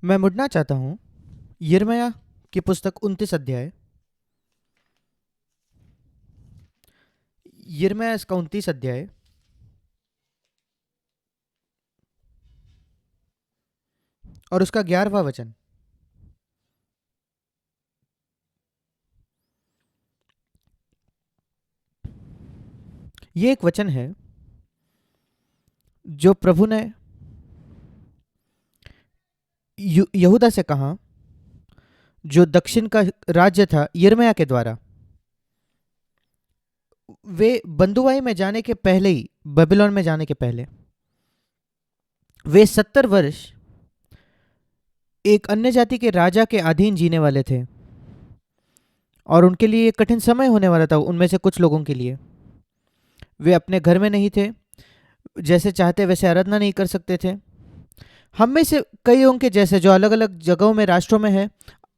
मैं मुड़ना चाहता हूँ यिर्मयाह की पुस्तक 29 अध्याय। यिर्मयाह इसका 29 अध्याय और उसका 11वां वचन। ये एक वचन है जो प्रभु ने यहूदा से कहा, जो दक्षिण का राज्य था यिर्मयाह के द्वारा। वे बंदुआई में जाने के पहले ही, बेबीलोन में जाने के पहले, वे 70 वर्ष एक अन्य जाति के राजा के अधीन जीने वाले थे और उनके लिए एक कठिन समय होने वाला था। उनमें से कुछ लोगों के लिए वे अपने घर में नहीं थे, जैसे चाहते वैसे आराधना नहीं कर सकते थे। हम में से कई होंगे जैसे जो अलग अलग जगहों में, राष्ट्रों में है,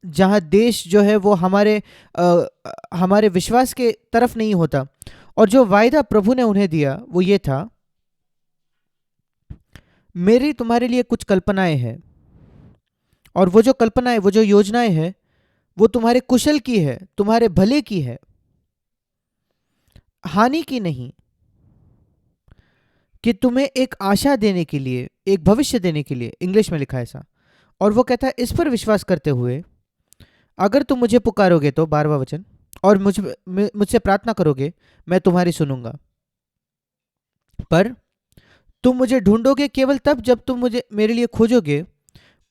जहाँ देश जो है वो हमारे विश्वास के तरफ नहीं होता। और जो वायदा प्रभु ने उन्हें दिया वो ये था, मेरी तुम्हारे लिए कुछ कल्पनाएं हैं, और वो जो कल्पनाएं, वो जो योजनाएं हैं, वो तुम्हारे कुशल की है, तुम्हारे भले की है, हानि की नहीं, कि तुम्हें एक आशा देने के लिए, एक भविष्य देने के लिए। इंग्लिश में लिखा है ऐसा। और वो कहता है, इस पर विश्वास करते हुए अगर तुम मुझे पुकारोगे, तो 12वां वचन, और मुझसे प्रार्थना करोगे, मैं तुम्हारी सुनूंगा। पर तुम मुझे ढूंढोगे केवल तब जब तुम मुझे मेरे लिए खोजोगे।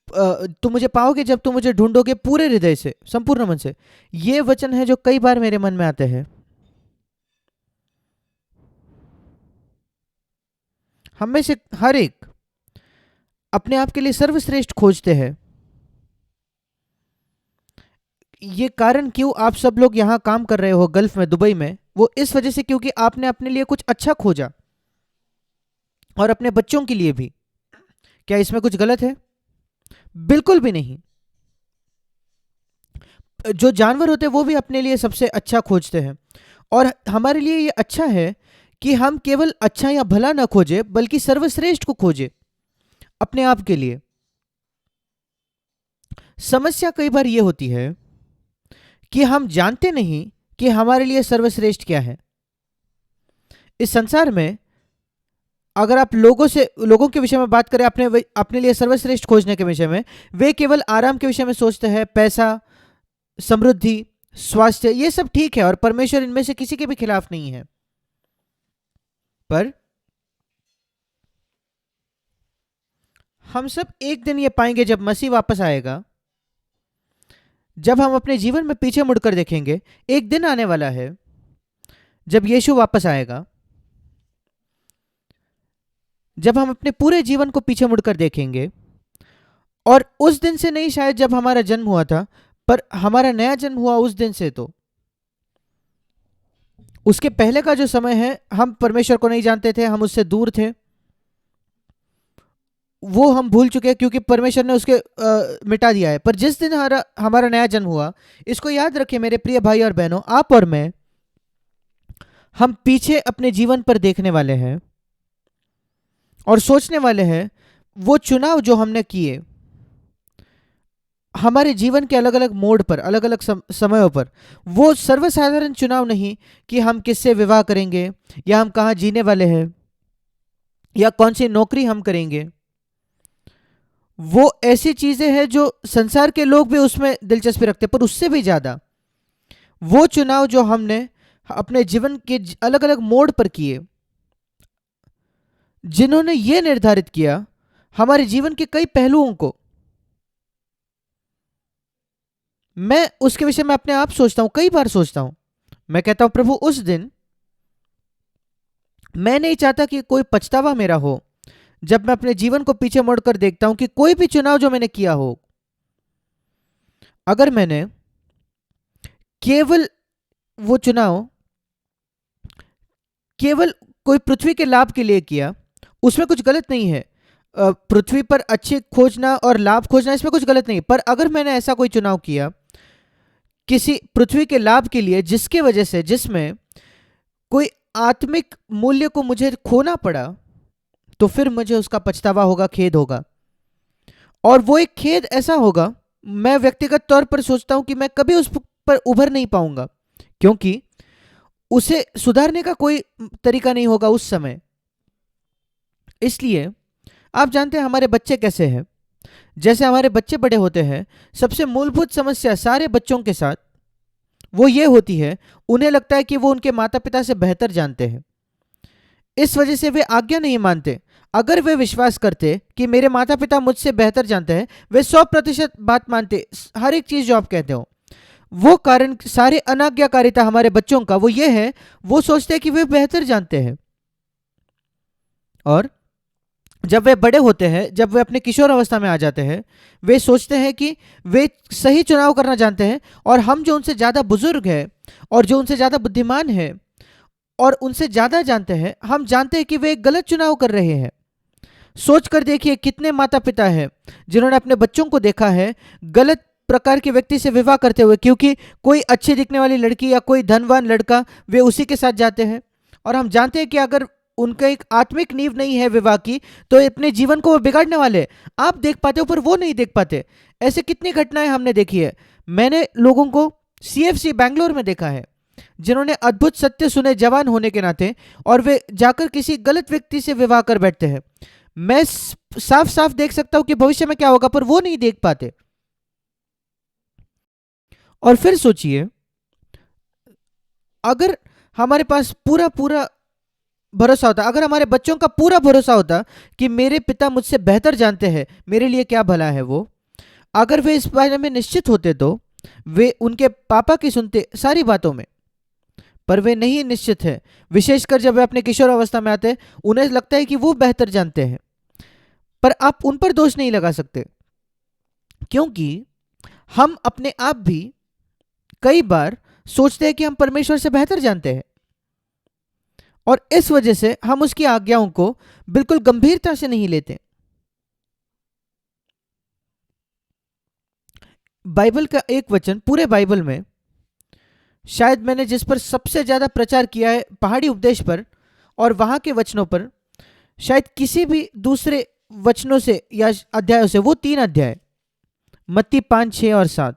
तुम मुझे पाओगे जब तुम मुझे ढूंढोगे पूरे हृदय से, संपूर्ण मन से। ये वचन है जो कई बार मेरे मन में आते हैं। हम में से हर एक अपने आप के लिए सर्वश्रेष्ठ खोजते हैं। ये कारण क्यों आप सब लोग यहाँ काम कर रहे हो गल्फ में, दुबई में, वो इस वजह से क्योंकि आपने अपने लिए कुछ अच्छा खोजा, और अपने बच्चों के लिए भी। क्या इसमें कुछ गलत है? बिल्कुल भी नहीं। जो जानवर होते हैं वो भी अपने लिए सबसे अच्छा खोजते हैं, और हमारे लिए ये अच्छा है कि हम केवल अच्छा या भला ना खोजे, बल्कि सर्वश्रेष्ठ को खोजे अपने आप के लिए। समस्या कई बार ये होती है कि हम जानते नहीं कि हमारे लिए सर्वश्रेष्ठ क्या है। इस संसार में अगर आप लोगों के विषय में बात करें, अपने लिए सर्वश्रेष्ठ खोजने के विषय में, वे केवल आराम के विषय में सोचते हैं, पैसा, समृद्धि, स्वास्थ्य, ये सब ठीक है, और परमेश्वर इनमें से किसी के भी खिलाफ नहीं है। पर हम सब एक दिन ये पाएंगे, जब मसीह वापस आएगा, जब हम अपने जीवन में पीछे मुड़कर देखेंगे। एक दिन आने वाला है जब यीशु वापस आएगा, जब हम अपने पूरे जीवन को पीछे मुड़कर देखेंगे। और उस दिन से नहीं शायद जब हमारा जन्म हुआ था, पर हमारा नया जन्म हुआ उस दिन से। तो उसके पहले का जो समय है, हम परमेश्वर को नहीं जानते थे, हम उससे दूर थे, वो हम भूल चुके हैं, क्योंकि परमेश्वर ने उसके मिटा दिया है। पर जिस दिन हमारा हमारा नया जन्म हुआ, इसको याद रखिए मेरे प्रिय भाई और बहनों, आप और मैं, हम पीछे अपने जीवन पर देखने वाले हैं और सोचने वाले हैं, वो चुनाव जो हमने किए हमारे जीवन के अलग अलग मोड़ पर, अलग अलग समयों पर, वो सर्वसाधारण चुनाव नहीं कि हम किससे विवाह करेंगे, या हम कहाँ जीने वाले हैं, या कौन सी नौकरी हम करेंगे। वो ऐसी चीजें हैं जो संसार के लोग भी उसमें दिलचस्पी रखते हैं, पर उससे भी ज्यादा वो चुनाव जो हमने अपने जीवन के अलग अलग मोड़ पर किए, जिन्होंने ये निर्धारित किया हमारे जीवन के कई पहलुओं को। मैं उसके विषय में अपने आप सोचता हूं, कई बार सोचता हूं। मैं कहता हूं, प्रभु, उस दिन मैं नहीं चाहता कि कोई पछतावा मेरा हो, जब मैं अपने जीवन को पीछे मुड़कर देखता हूं, कि कोई भी चुनाव जो मैंने किया हो, अगर मैंने केवल वो चुनाव केवल कोई पृथ्वी के लाभ के लिए किया, उसमें कुछ गलत नहीं है। पृथ्वी पर अच्छे खोजना और लाभ खोजना, इसमें कुछ गलत नहीं। पर अगर मैंने ऐसा कोई चुनाव किया किसी पृथ्वी के लाभ के लिए, जिसके वजह से, जिसमें कोई आत्मिक मूल्य को मुझे खोना पड़ा, तो फिर मुझे उसका पछतावा होगा, खेद होगा। और वो एक खेद ऐसा होगा, मैं व्यक्तिगत तौर पर सोचता हूं कि मैं कभी उस पर उभर नहीं पाऊंगा, क्योंकि उसे सुधारने का कोई तरीका नहीं होगा उस समय। इसलिए आप जानते हैं हमारे बच्चे कैसे हैं। जैसे हमारे बच्चे बड़े होते हैं, सबसे मूलभूत समस्या सारे बच्चों के साथ वो ये होती है, उन्हें लगता है कि वो उनके माता पिता से बेहतर जानते हैं। इस वजह से वे आज्ञा नहीं मानते। अगर वे विश्वास करते कि मेरे माता पिता मुझसे बेहतर जानते हैं, वे 100% बात मानते, हर एक चीज जो आप कहते हो। वो कारण सारे अनाज्ञाकारिता हमारे बच्चों का वो ये है, वो सोचते हैं कि वे बेहतर जानते हैं। और जब वे बड़े होते हैं, जब वे अपने किशोर अवस्था में आ जाते हैं, वे सोचते हैं कि वे सही चुनाव करना जानते हैं, और हम जो उनसे ज़्यादा बुजुर्ग हैं और जो उनसे ज़्यादा बुद्धिमान है और उनसे ज़्यादा जानते हैं, हम जानते हैं कि वे गलत चुनाव कर रहे हैं। सोच कर देखिए कितने माता पिता हैं जिन्होंने अपने बच्चों को देखा है गलत प्रकार के व्यक्ति से विवाह करते हुए, क्योंकि कोई अच्छी दिखने वाली लड़की या कोई धनवान लड़का, वे उसी के साथ जाते हैं। और हम जानते हैं कि अगर उनका एक आत्मिक नींव नहीं है विवाह की, तो अपने जीवन को वो बिगाड़ने वाले हैं। आप देख पाते हो पर वो नहीं देख पाते। ऐसे कितनी घटनाएं हमने देखी है। मैंने लोगों को CFC बैंगलोर में देखा है जिन्होंने अद्भुत सत्य सुने जवान होने के नाते, और वे जाकर किसी गलत व्यक्ति से विवाह कर बैठते हैं। मैं साफ साफ देख सकता हूं कि भविष्य में क्या होगा, पर वो नहीं देख पाते। और फिर सोचिए, अगर हमारे पास पूरा पूरा भरोसा होता, अगर हमारे बच्चों का पूरा भरोसा होता कि मेरे पिता मुझसे बेहतर जानते हैं मेरे लिए क्या भला है, वो अगर वे इस बारे में निश्चित होते तो वे उनके पापा की सुनते सारी बातों में। पर वे नहीं निश्चित है, विशेषकर जब वे अपने किशोर अवस्था में आते हैं, उन्हें लगता है कि वो बेहतर जानते हैं। पर आप उन पर दोष नहीं लगा सकते, क्योंकि हम अपने आप भी कई बार सोचते हैं कि हम परमेश्वर से बेहतर जानते हैं, और इस वजह से हम उसकी आज्ञाओं को बिल्कुल गंभीरता से नहीं लेते। बाइबल का एक वचन पूरे बाइबल में, शायद मैंने जिस पर सबसे ज्यादा प्रचार किया है पहाड़ी उपदेश पर और वहां के वचनों पर, शायद किसी भी दूसरे वचनों से या अध्यायों से, वो 3 अध्याय, मत्ती 5, 6 और 7।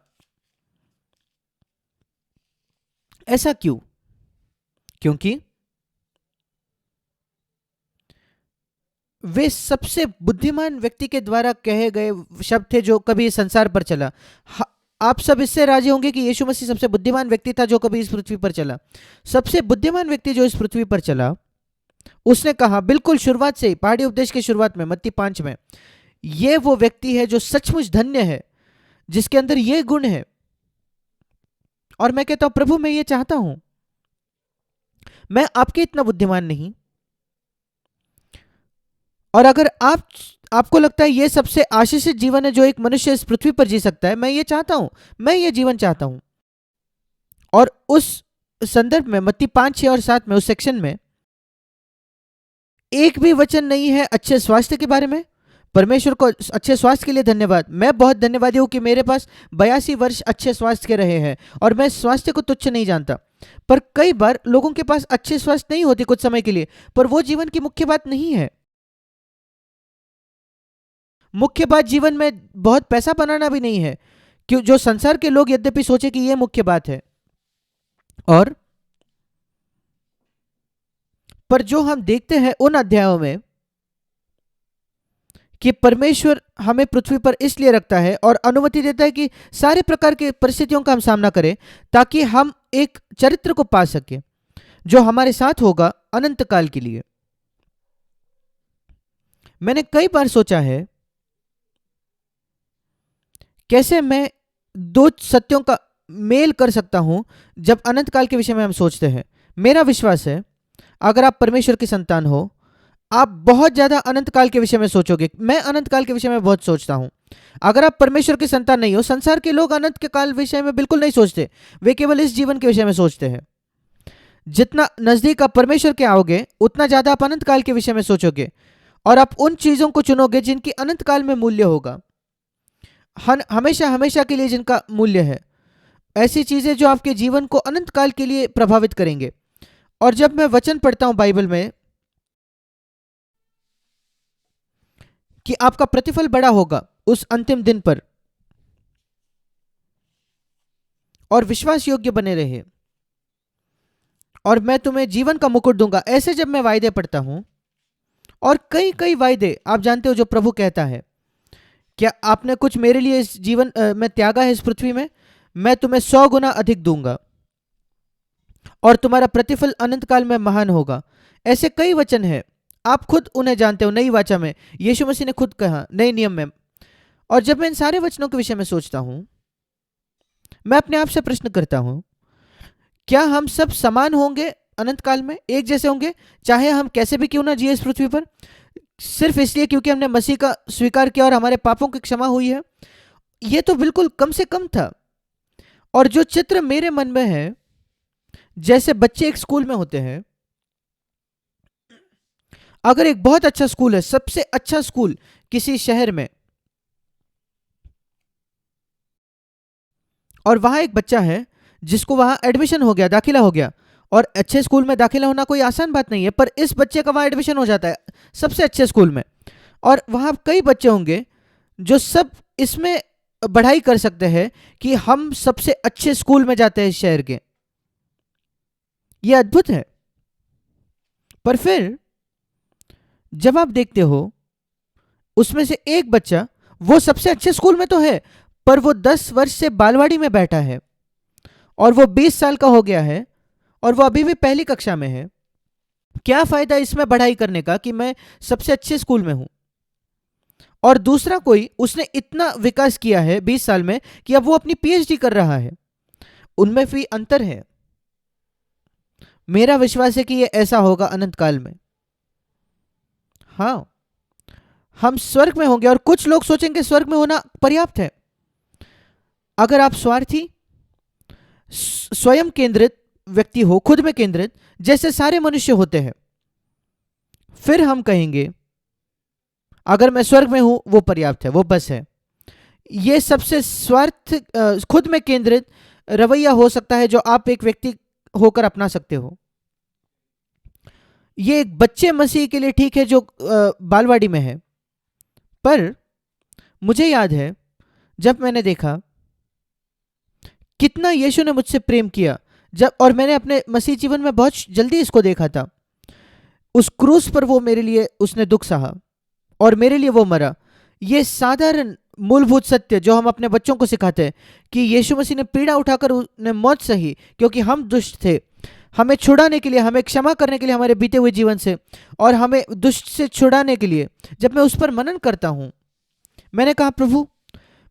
ऐसा क्यों? क्योंकि वे सबसे बुद्धिमान व्यक्ति के द्वारा कहे गए शब्द थे जो कभी इस संसार पर चला। आप सब इससे राजी होंगे कि यीशु मसीह सबसे बुद्धिमान व्यक्ति था जो कभी इस पृथ्वी पर चला। सबसे बुद्धिमान व्यक्ति जो इस पृथ्वी पर चला, उसने कहा बिल्कुल शुरुआत से ही, पहाड़ी उपदेश की शुरुआत में, मत्ती 5 में, ये वो व्यक्ति है जो सचमुच धन्य है, जिसके अंदर ये गुण है। और मैं कहता हूं, प्रभु मैं ये चाहता हूं, मैं आपके इतना बुद्धिमान नहीं, और अगर आपको लगता है ये सबसे आशीषित जीवन है जो एक मनुष्य इस पृथ्वी पर जी सकता है, मैं ये चाहता हूं, मैं ये जीवन चाहता हूं। और उस संदर्भ में मत्ती 5, 6 और 7 में, उस सेक्शन में एक भी वचन नहीं है अच्छे स्वास्थ्य के बारे में। परमेश्वर को अच्छे स्वास्थ्य के लिए धन्यवाद। मैं बहुत धन्यवादी हूं कि मेरे पास 82 वर्ष अच्छे स्वास्थ्य के रहे हैं, और मैं स्वास्थ्य को तुच्छ नहीं जानता। पर कई बार लोगों के पास अच्छे स्वास्थ्य नहीं होती कुछ समय के लिए, पर वो जीवन की मुख्य बात नहीं है। मुख्य बात जीवन में बहुत पैसा बनाना भी नहीं है, क्यों, जो संसार के लोग यद्यपि सोचे कि यह मुख्य बात है। और पर जो हम देखते हैं उन अध्यायों में कि परमेश्वर हमें पृथ्वी पर इसलिए रखता है और अनुमति देता है कि सारे प्रकार की परिस्थितियों का हम सामना करें, ताकि हम एक चरित्र को पा सके जो हमारे साथ होगा अनंत काल के लिए। मैंने कई बार सोचा है कैसे मैं दो सत्यों का मेल कर सकता हूं जब अनंत काल के विषय में हम सोचते हैं। मेरा विश्वास है अगर आप परमेश्वर की संतान हो, आप बहुत ज्यादा अनंत काल के विषय में सोचोगे। मैं अनंत काल के विषय में बहुत सोचता हूं। अगर आप परमेश्वर की संतान नहीं हो, संसार के लोग अनंत के काल विषय में बिल्कुल नहीं सोचते, वे केवल इस जीवन के विषय में सोचते हैं। जितना नजदीक आप परमेश्वर के आओगे, उतना ज्यादा आप अनंत काल के विषय में सोचोगे, और आप उन चीजों को चुनोगे जिनकी अनंत काल में मूल्य होगा, हमेशा हमेशा के लिए जिनका मूल्य है। ऐसी चीजें जो आपके जीवन को अनंत काल के लिए प्रभावित करेंगे। और जब मैं वचन पढ़ता हूं बाइबल में कि आपका प्रतिफल बड़ा होगा, उस अंतिम दिन पर और विश्वास योग्य बने रहे, और मैं तुम्हें जीवन का मुकुट दूंगा। ऐसे जब मैं वायदे पढ़ता हूं, और कई कई वायदे आप जानते हो जो प्रभु कहता है, क्या आपने कुछ मेरे लिए इस जीवन में त्यागा है इस पृथ्वी में, मैं तुम्हें 100 गुना अधिक दूंगा और तुम्हारा प्रतिफल अनंत काल में महान होगा। ऐसे कई वचन हैं, आप खुद उन्हें जानते हो। नई वाचा में यीशु मसीह ने खुद कहा, नए नियम में। और जब मैं इन सारे वचनों के विषय में सोचता हूं, मैं अपने आप से प्रश्न करता हूं, क्या हम सब समान होंगे अनंत काल में, एक जैसे होंगे, चाहे हम कैसे भी क्यों ना जिए इस पृथ्वी पर, सिर्फ इसलिए क्योंकि हमने मसीह का स्वीकार किया और हमारे पापों की क्षमा हुई है? यह तो बिल्कुल कम से कम था। और जो चित्र मेरे मन में है, जैसे बच्चे एक स्कूल में होते हैं, अगर एक बहुत अच्छा स्कूल है, सबसे अच्छा स्कूल किसी शहर में, और वहां एक बच्चा है जिसको वहां एडमिशन हो गया, दाखिला हो गया, और अच्छे स्कूल में दाखिला होना कोई आसान बात नहीं है, पर इस बच्चे का वहां एडमिशन हो जाता है सबसे अच्छे स्कूल में, और वहां कई बच्चे होंगे जो सब इसमें बढ़ाई कर सकते हैं कि हम सबसे अच्छे स्कूल में जाते हैं इस शहर के। यह अद्भुत है। पर फिर जब आप देखते हो, उसमें से एक बच्चा, वो सबसे अच्छे स्कूल में तो है, पर वो 10 वर्ष से बालवाड़ी में बैठा है, और वो 20 साल का हो गया है, और वो अभी भी पहली कक्षा में है। क्या फायदा इसमें बढ़ाई करने का कि मैं सबसे अच्छे स्कूल में हूं? और दूसरा कोई, उसने इतना विकास किया है 20 साल में कि अब वो अपनी पीएचडी कर रहा है। उनमें भी अंतर है। मेरा विश्वास है कि ये ऐसा होगा अनंत काल में। हाँ, हम स्वर्ग में होंगे, और कुछ लोग सोचेंगे स्वर्ग में होना पर्याप्त है। अगर आप स्वार्थी, स्वयं केंद्रित व्यक्ति हो, खुद में केंद्रित, जैसे सारे मनुष्य होते हैं, फिर हम कहेंगे अगर मैं स्वर्ग में हूं वो पर्याप्त है, वो बस है। ये सबसे स्वार्थ, खुद में केंद्रित रवैया हो सकता है जो आप एक व्यक्ति होकर अपना सकते हो। ये एक बच्चे मसीह के लिए ठीक है जो बालवाड़ी में है, पर मुझे याद है जब मैंने देखा कितना यीशु ने मुझसे प्रेम किया, जब, और मैंने अपने मसीह जीवन में बहुत जल्दी इसको देखा था। उस क्रूस पर वो मेरे लिए उसने दुख सहा और मेरे लिए वो मरा। ये साधारण मूलभूत सत्य जो हम अपने बच्चों को सिखाते हैं कि यीशु मसीह ने पीड़ा उठाकर उन्हें मौत सही, क्योंकि हम दुष्ट थे, हमें छुड़ाने के लिए, हमें क्षमा करने के लिए हमारे बीते हुए जीवन से, और हमें दुष्ट से छुड़ाने के लिए। जब मैं उस पर मनन करता हूं, मैंने कहा प्रभु,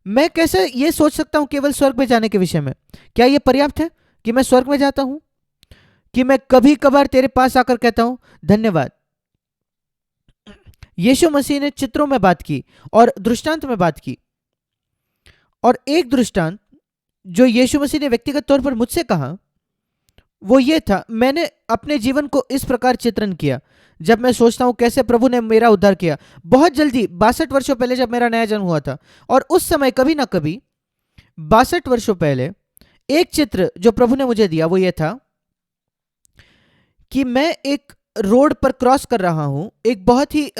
मैं कैसे ये सोच सकता हूं केवल स्वर्ग में जाने के विषय में? क्या ये पर्याप्त है कि मैं स्वर्ग में जाता हूं, कि मैं कभी कभार तेरे पास आकर कहता हूं धन्यवाद? यीशु मसीह ने चित्रों में बात की और दृष्टांत में बात की, और एक दृष्टांत जो यीशु मसीह ने व्यक्तिगत तौर पर मुझसे कहा, वो ये था, मैंने अपने जीवन को इस प्रकार चित्रण किया। जब मैं सोचता हूं कैसे प्रभु ने मेरा उद्धार किया, बहुत जल्दी 62 वर्षों पहले जब मेरा नया जन्म हुआ था, और उस समय कभी ना कभी 62 वर्षों पहले एक चित्र जो प्रभु ने मुझे दिया वो ये था कि मैं एक रोड पर क्रॉस कर रहा हूं, एक बहुत ही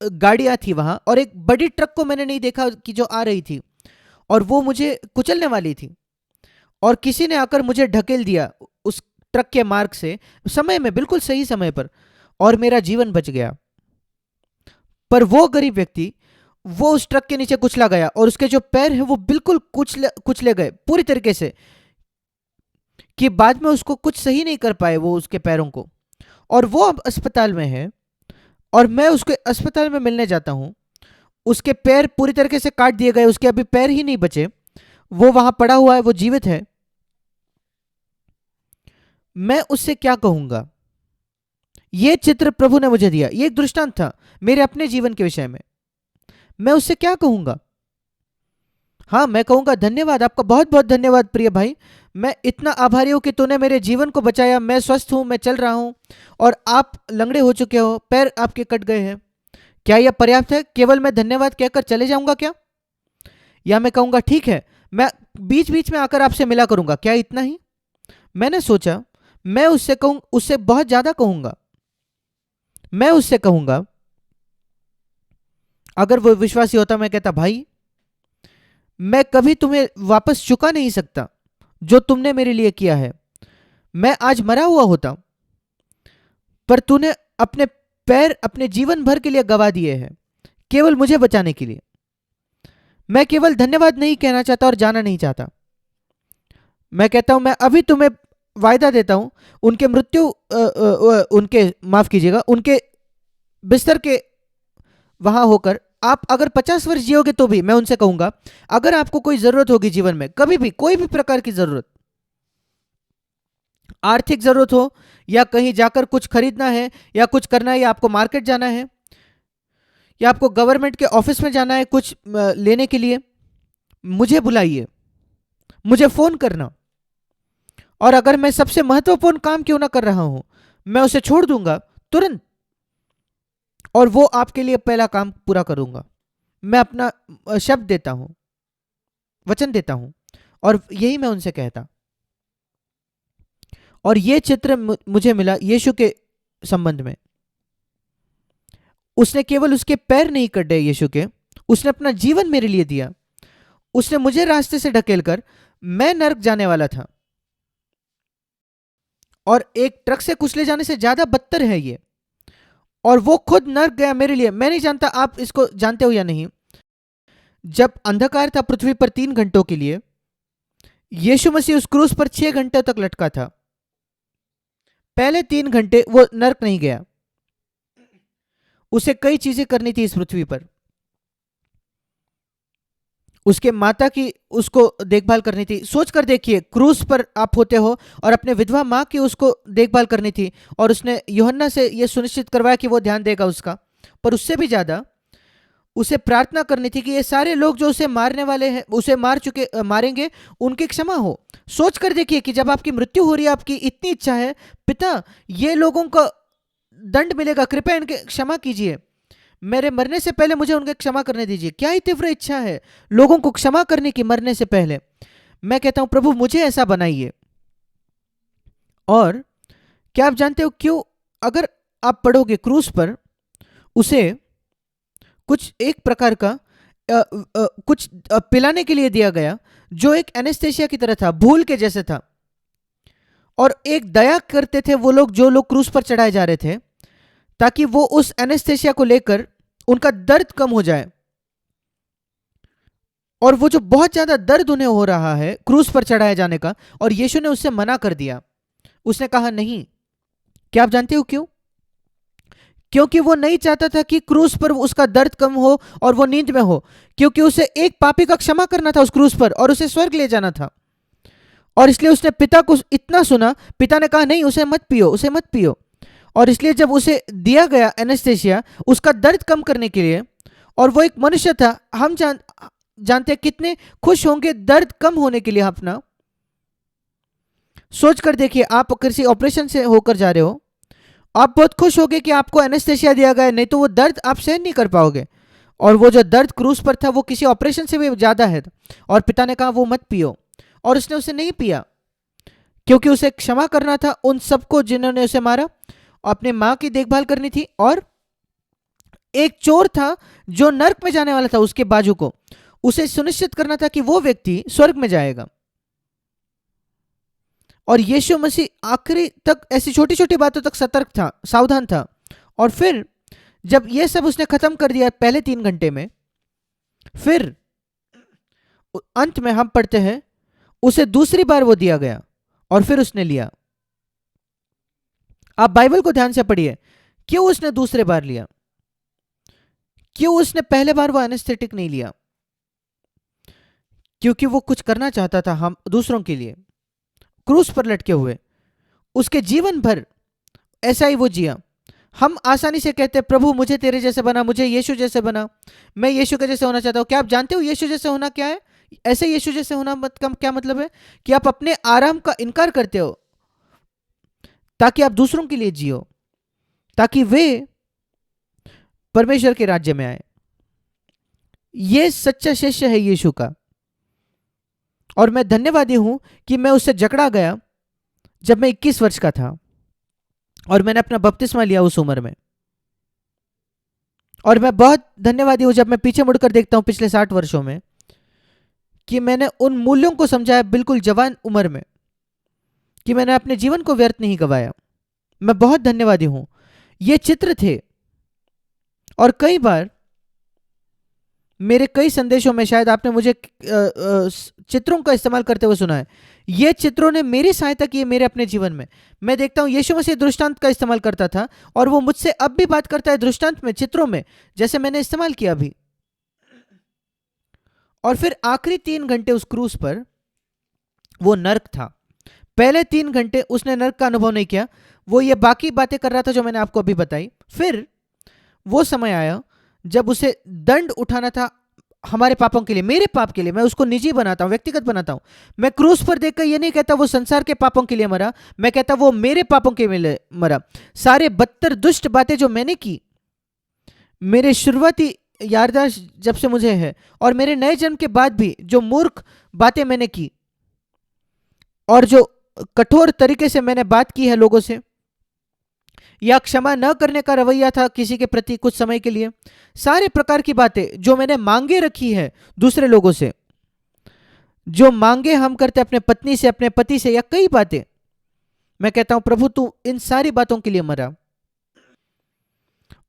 गाड़ियां थी वहां, और एक बड़ी ट्रक को मैंने नहीं देखा कि जो आ रही थी, और वो मुझे कुचलने वाली थी, और किसी ने आकर मुझे ढकेल दिया उस ट्रक के मार्ग से, समय में, बिल्कुल सही समय पर, और मेरा जीवन बच गया। पर वो गरीब व्यक्ति, वो उस ट्रक के नीचे कुचला गया, और उसके जो पैर हैं वो बिल्कुल कुचले गए पूरी तरीके से, कि बाद में उसको कुछ सही नहीं कर पाए वो उसके पैरों को, और वो अब अस्पताल में है, और मैं उसके अस्पताल में मिलने जाता हूं। उसके पैर पूरी तरीके से काट दिए गए, उसके अभी पैर ही नहीं बचे, वो वहां पड़ा हुआ है, वो जीवित है। मैं उससे क्या कहूंगा? ये चित्र प्रभु ने मुझे दिया, ये एक दृष्टांत था मेरे अपने जीवन के विषय में। मैं उससे क्या कहूंगा? हाँ, मैं कहूंगा धन्यवाद, आपका बहुत बहुत धन्यवाद प्रिय भाई, मैं इतना आभारी हूं कि तूने मेरे जीवन को बचाया, मैं स्वस्थ हूं, मैं चल रहा हूं, और आप लंगड़े हो चुके हो, पैर आपके कट गए हैं। क्या यह पर्याप्त है? केवल मैं धन्यवाद कहकर चले जाऊंगा क्या? या मैं कहूंगा ठीक है, मैं बीच बीच में आकर आपसे मिला करूंगा, क्या इतना ही? मैंने सोचा मैं उससे कहूं, उससे बहुत ज्यादा कहूंगा। मैं उससे कहूंगा अगर वो विश्वासी होता, मैं कहता भाई मैं कभी तुम्हें वापस चुका नहीं सकता जो तुमने मेरे लिए किया है। मैं आज मरा हुआ होता, पर तूने अपने पैर अपने जीवन भर के लिए गवा दिए हैं केवल मुझे बचाने के लिए। मैं केवल धन्यवाद नहीं कहना चाहता और जाना नहीं चाहता। मैं कहता हूं मैं अभी तुम्हें वायदा देता हूं, उनके मृत्यु उनके माफ कीजिएगा, उनके बिस्तर के वहां होकर आप अगर 50 वर्ष जियोगे तो भी मैं उनसे कहूंगा, अगर आपको कोई जरूरत होगी जीवन में, कभी भी कोई भी प्रकार की जरूरत, आर्थिक जरूरत हो या कहीं जाकर कुछ खरीदना है या कुछ करना है, या आपको मार्केट जाना है या आपको गवर्नमेंट के ऑफिस में जाना है कुछ लेने के लिए, मुझे बुलाइए, मुझे फोन करना। और अगर मैं सबसे महत्वपूर्ण काम क्यों ना कर रहा हूं, मैं उसे छोड़ दूंगा तुरंत, और वो आपके लिए पहला काम पूरा करूंगा। मैं अपना शब्द देता हूं, वचन देता हूं। और यही मैं उनसे कहता। और ये चित्र मुझे मिला यीशु के संबंध में। उसने केवल उसके पैर नहीं कटे यीशु के, उसने अपना जीवन मेरे लिए दिया। उसने मुझे रास्ते से ढकेलकर, मैं नरक जाने वाला था, और एक ट्रक से कुचले जाने से ज्यादा बदतर है ये, और वो खुद नरक गया मेरे लिए। मैं नहीं जानता आप इसको जानते हो या नहीं। जब अंधकार था पृथ्वी पर 3 घंटों के लिए, यीशु मसीह उस क्रूस पर 6 घंटे तक लटका था। पहले 3 घंटे वो नरक नहीं गया। उसे कई चीजें करनी थी इस पृथ्वी पर। उसके माता की उसको देखभाल करनी थी। सोच कर देखिए, क्रूस पर आप होते हो और अपने विधवा माँ की उसको देखभाल करनी थी, और उसने यूहन्ना से यह सुनिश्चित करवाया कि वो ध्यान देगा उसका। पर उससे भी ज्यादा उसे प्रार्थना करनी थी कि ये सारे लोग जो उसे मारने वाले हैं, उसे मारेंगे, उनकी क्षमा हो। सोच कर देखिए कि जब आपकी मृत्यु हो रही है, आपकी इतनी इच्छा है, पिता ये लोगों को दंड मिलेगा, कृपया इनके क्षमा कीजिए, मेरे मरने से पहले मुझे उनके क्षमा करने दीजिए। क्या ही तीव्र इच्छा है लोगों को क्षमा करने की मरने से पहले। मैं कहता हूं प्रभु मुझे ऐसा बनाइए। और क्या आप जानते हो क्यों? अगर आप पढ़ोगे क्रूस पर उसे कुछ एक प्रकार का कुछ पिलाने के लिए दिया गया, जो एक एनेस्थेसिया की तरह था, भूल के जैसे था। और एक दया करते थे वो लोग, जो लोग क्रूस पर चढ़ाए जा रहे थे, ताकि वो उस एनेस्थेसिया को लेकर उनका दर्द कम हो जाए। और वो जो बहुत ज्यादा दर्द उन्हें हो रहा है क्रूस पर चढ़ाए जाने का, और यीशु ने उससे मना कर दिया। उसने कहा नहीं। क्या आप जानते हो क्यों? क्योंकि वो नहीं चाहता था कि क्रूस पर उसका दर्द कम हो और वो नींद में हो, क्योंकि उसे एक पापी का क्षमा करना था उस क्रूस पर, और उसे स्वर्ग ले जाना था। और इसलिए उसने पिता को इतना सुना, पिता ने कहा नहीं उसे मत पियो, उसे मत पियो। और इसलिए जब उसे दिया गया एनेस्थेसिया उसका दर्द कम करने के लिए, और वो एक मनुष्य था, हम जानते कितने खुश होंगे दर्द कम होने के लिए अपना। सोच कर देखिए, आप किसी ऑपरेशन से होकर जा रहे हो, आप बहुत खुश होगे कि आपको एनेस्थेसिया दिया गया, नहीं तो वो दर्द आप सहन नहीं कर पाओगे। और वो जो दर्द क्रूस पर था वो किसी ऑपरेशन से भी ज्यादा है। और पिता ने कहा वो मत पियो, और उसने उसे नहीं पिया, क्योंकि उसे क्षमा करना था उन सबको जिन्होंने उसे मारा, अपने माँ की देखभाल करनी थी। और एक चोर था जो नरक में जाने वाला था, उसके बाजू को उसे सुनिश्चित करना था कि वो व्यक्ति स्वर्ग में जाएगा। और यीशु मसीह आखिरी तक ऐसी छोटी छोटी बातों तक सतर्क था, सावधान था। और फिर जब ये सब उसने खत्म कर दिया पहले 3 घंटे में, फिर अंत में हम पढ़ते हैं उसे दूसरी बार वो दिया गया, और फिर उसने लिया। आप बाइबल को ध्यान से पढ़िए, क्यों उसने दूसरे बार लिया? क्यों उसने पहले बार वो एनेस्थेटिक नहीं लिया? क्योंकि वो कुछ करना चाहता था हम दूसरों के लिए। क्रूस पर लटके हुए उसके जीवन भर ऐसा ही वो जिया। हम आसानी से कहते हैं प्रभु मुझे तेरे जैसे बना, मुझे यीशु जैसे बना, मैं यीशु के जैसे होना चाहता हूं। क्या आप जानते हो यीशु जैसे होना क्या है? ऐसे यीशु जैसे होना क्या मतलब है? कि आप अपने आराम का इनकार करते हो ताकि आप दूसरों के लिए जियो, ताकि वे परमेश्वर के राज्य में आए। ये सच्चा शिष्य है यीशु का। और मैं धन्यवादी हूं कि मैं उससे जकड़ा गया जब मैं 21 वर्ष का था, और मैंने अपना बपतिस्मा लिया उस उम्र में। और मैं बहुत धन्यवादी हूं जब मैं पीछे मुड़कर देखता हूं पिछले 60 वर्षों में कि मैंने उन मूल्यों को समझा है बिल्कुल जवान उम्र में, कि मैंने अपने जीवन को व्यर्थ नहीं गवाया। मैं बहुत धन्यवादी हूं। ये चित्र थे, और कई बार मेरे कई संदेशों में शायद आपने मुझे चित्रों का इस्तेमाल करते हुए सुना है। ये चित्रों ने मेरी सहायता की है मेरे अपने जीवन में। मैं देखता हूं यीशु मसीह दृष्टांत का इस्तेमाल करता था, और वो मुझसे अब भी बात करता है दृष्टांत में, चित्रों में, जैसे मैंने इस्तेमाल किया अभी। और फिर आखिरी 3 घंटे उस क्रूज पर वो नर्क था। पहले 3 घंटे उसने नर्क का अनुभव नहीं किया, वो ये बाकी बातें कर रहा था जो मैंने आपको अभी बताई। फिर वो समय आया जब उसे दंड उठाना था हमारे पापों के लिए, मेरे पाप के लिए। मैं उसको निजी बनाता हूं, व्यक्तिगत बनाता हूं। मैं क्रूस पर देखकर ये नहीं कहता वो संसार के पापों के लिए मरा, मैं कहता वो मेरे पापों के लिए मरा। सारे बदतर दुष्ट बातें जो मैंने की, मेरे शुरुआती याददाश्त जब से मुझे है, और मेरे नए जन्म के बाद भी जो मूर्ख बातें मैंने की, और जो कठोर तरीके से मैंने बात की है लोगों से, या क्षमा न करने का रवैया था किसी के प्रति कुछ समय के लिए, सारे प्रकार की बातें जो मैंने मांगे रखी है दूसरे लोगों से, जो मांगे हम करते अपने पत्नी से, अपने पति से, या कई बातें, मैं कहता हूं प्रभु तू इन सारी बातों के लिए मरा,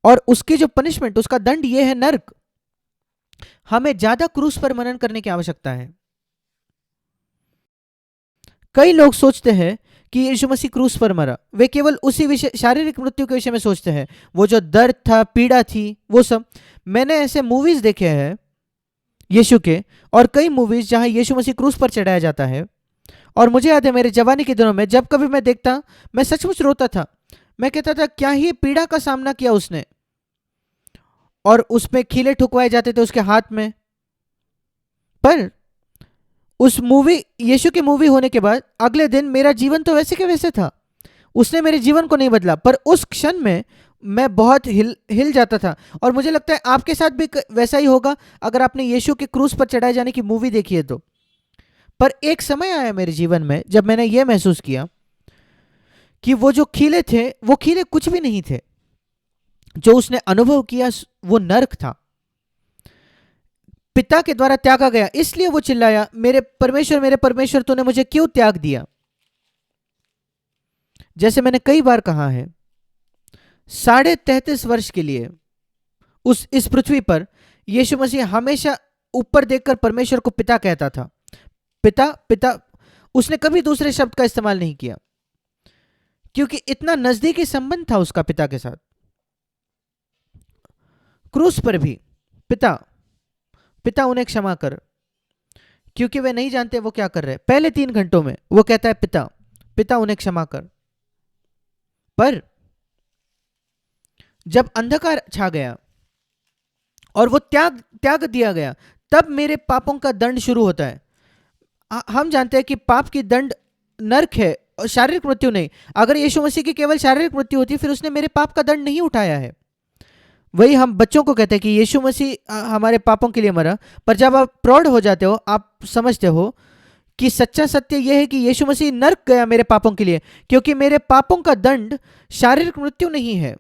और उसकी जो पनिशमेंट, उसका दंड ये है नर्क। हमें ज्यादा क्रूस पर मनन करने की आवश्यकता है। कई लोग सोचते हैं कि यीशु मसीह क्रूस पर मरा, वे केवल उसी विषय, शारीरिक मृत्यु के विषय में सोचते हैं, वो जो दर्द था, पीड़ा थी, वो सब। मैंने ऐसे मूवीज देखे हैं यीशु के, और कई मूवीज जहां यीशु मसीह क्रूस पर चढ़ाया जाता है, और मुझे याद है मेरे जवानी के दिनों में जब कभी मैं देखता, मैं सचमुच रोता था। मैं कहता था क्या ही पीड़ा का सामना किया उसने, और उसमें खीले ठुकवाए जाते थे उसके हाथ में। पर उस मूवी, यीशु की मूवी होने के बाद अगले दिन मेरा जीवन तो वैसे के वैसे था। उसने मेरे जीवन को नहीं बदला, पर उस क्षण में मैं बहुत हिल जाता था। और मुझे लगता है आपके साथ भी वैसा ही होगा अगर आपने यीशु के क्रूस पर चढ़ाए जाने की मूवी देखी है तो। पर एक समय आया मेरे जीवन में जब मैंने यह महसूस किया कि वो जो खीले थे, वो खीले कुछ भी नहीं थे। जो उसने अनुभव किया वो नर्क था। पिता के द्वारा त्यागा गया, इसलिए वो चिल्लाया, मेरे परमेश्वर तूने मुझे क्यों त्याग दिया। जैसे मैंने कई बार कहा है, 33.5 वर्ष के लिए इस पृथ्वी पर यीशु मसीह हमेशा ऊपर देखकर परमेश्वर को पिता कहता था। पिता पिता, उसने कभी दूसरे शब्द का इस्तेमाल नहीं किया, क्योंकि इतना नजदीकी संबंध था उसका पिता के साथ। क्रूस पर भी पिता पिता उन्हें क्षमा कर, क्योंकि वे नहीं जानते वो क्या कर रहे। पहले 3 घंटों में वो कहता है पिता पिता उन्हें क्षमा कर। पर जब अंधकार छा गया और वो त्याग दिया गया, तब मेरे पापों का दंड शुरू होता है। हम जानते हैं कि पाप की दंड नर्क है और शारीरिक मृत्यु नहीं। अगर यीशु मसीह की केवल शारीरिक मृत्यु होती फिर उसने मेरे पाप का दंड नहीं उठाया है। वही हम बच्चों को कहते हैं कि यीशु मसीह हमारे पापों के लिए मरा, पर जब आप प्रौढ़ हो जाते हो आप समझते हो कि सच्चा सत्य यह है कि यीशु मसीह नर्क गया मेरे पापों के लिए, क्योंकि मेरे पापों का दंड शारीरिक मृत्यु नहीं है।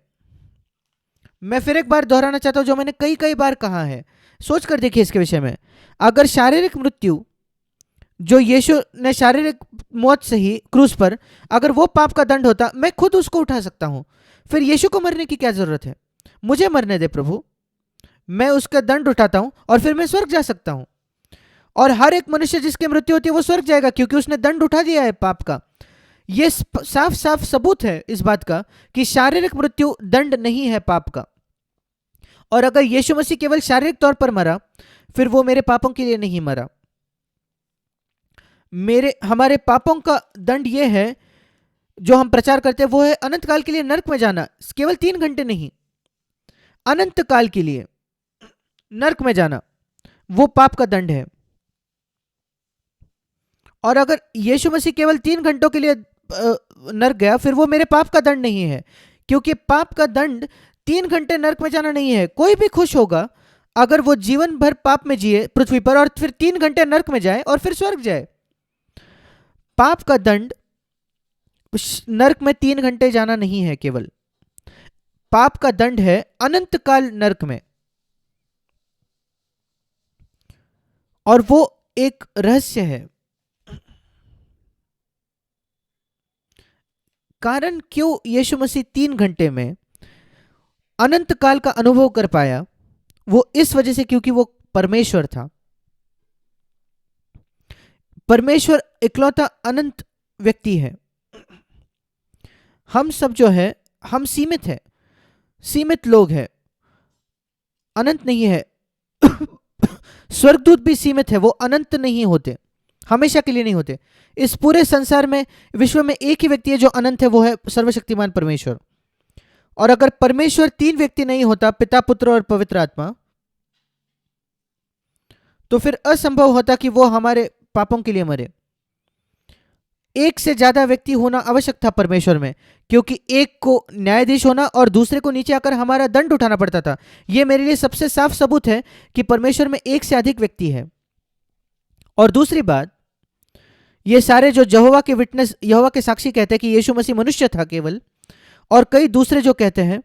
मैं फिर एक बार दोहराना चाहता हूं जो मैंने कई कई बार कहा है, सोच कर देखिए इसके विषय में। अगर शारीरिक मृत्यु जो यीशु ने शारीरिक मौत से ही क्रूस पर, अगर वो पाप का दंड होता, मैं खुद उसको उठा सकता हूं, फिर यीशु को मरने की क्या जरूरत है। मुझे मरने दे प्रभु, मैं उसका दंड उठाता हूं और फिर मैं स्वर्ग जा सकता हूं। और हर एक मनुष्य जिसकी मृत्यु होती है वो स्वर्ग जाएगा, क्योंकि उसने दंड उठा दिया है पाप का। यह साफ साफ सबूत है इस बात का कि शारीरिक मृत्यु दंड नहीं है पाप का। और अगर यीशु मसीह केवल शारीरिक तौर पर मरा, फिर वो मेरे पापों के लिए नहीं मरा। हमारे पापों का दंड ये है जो हम प्रचार करते हैं, वो है अनंत काल के लिए नरक में जाना। केवल 3 घंटे नहीं, अनंत काल के लिए नरक में जाना, वो पाप का दंड है। और अगर यीशु मसीह केवल 3 घंटों के लिए नरक गया, फिर वो मेरे पाप का दंड नहीं है, क्योंकि पाप का दंड 3 घंटे नरक में जाना नहीं है। कोई भी खुश होगा अगर वो जीवन भर पाप में जिए पृथ्वी पर और फिर 3 घंटे नरक में जाए और फिर स्वर्ग जाए। पाप का दंड नरक में 3 घंटे जाना नहीं है केवल। पाप का दंड है अनंत काल नरक में। और वो एक रहस्य है। कारण क्यों यीशु मसीह 3 घंटे में अनंत काल का अनुभव कर पाया, वो इस वजह से क्योंकि वो परमेश्वर था। परमेश्वर इकलौता अनंत व्यक्ति है। हम सब जो है, हम सीमित है, सीमित लोग हैं, अनंत नहीं है। स्वर्गदूत भी सीमित है, वो अनंत नहीं होते, हमेशा के लिए नहीं होते। इस पूरे संसार में, विश्व में एक ही व्यक्ति है जो अनंत है, वो है सर्वशक्तिमान परमेश्वर। और अगर परमेश्वर 3 व्यक्ति नहीं होता, पिता, पुत्र और पवित्र आत्मा, तो फिर असंभव होता कि वो हमारे पापों के लिए मरे। एक से ज्यादा व्यक्ति होना आवश्यक था परमेश्वर में, क्योंकि एक को न्यायाधीश होना और दूसरे को नीचे आकर हमारा दंड उठाना पड़ता था। यह मेरे लिए सबसे साफ सबूत है कि परमेश्वर में एक से अधिक व्यक्ति है। और दूसरी बात, ये सारे जो यहोवा के विटनेस, यहोवा के साक्षी कहते हैं कि यीशु मसीह मनुष्य था केवल, और कई दूसरे जो कहते हैं,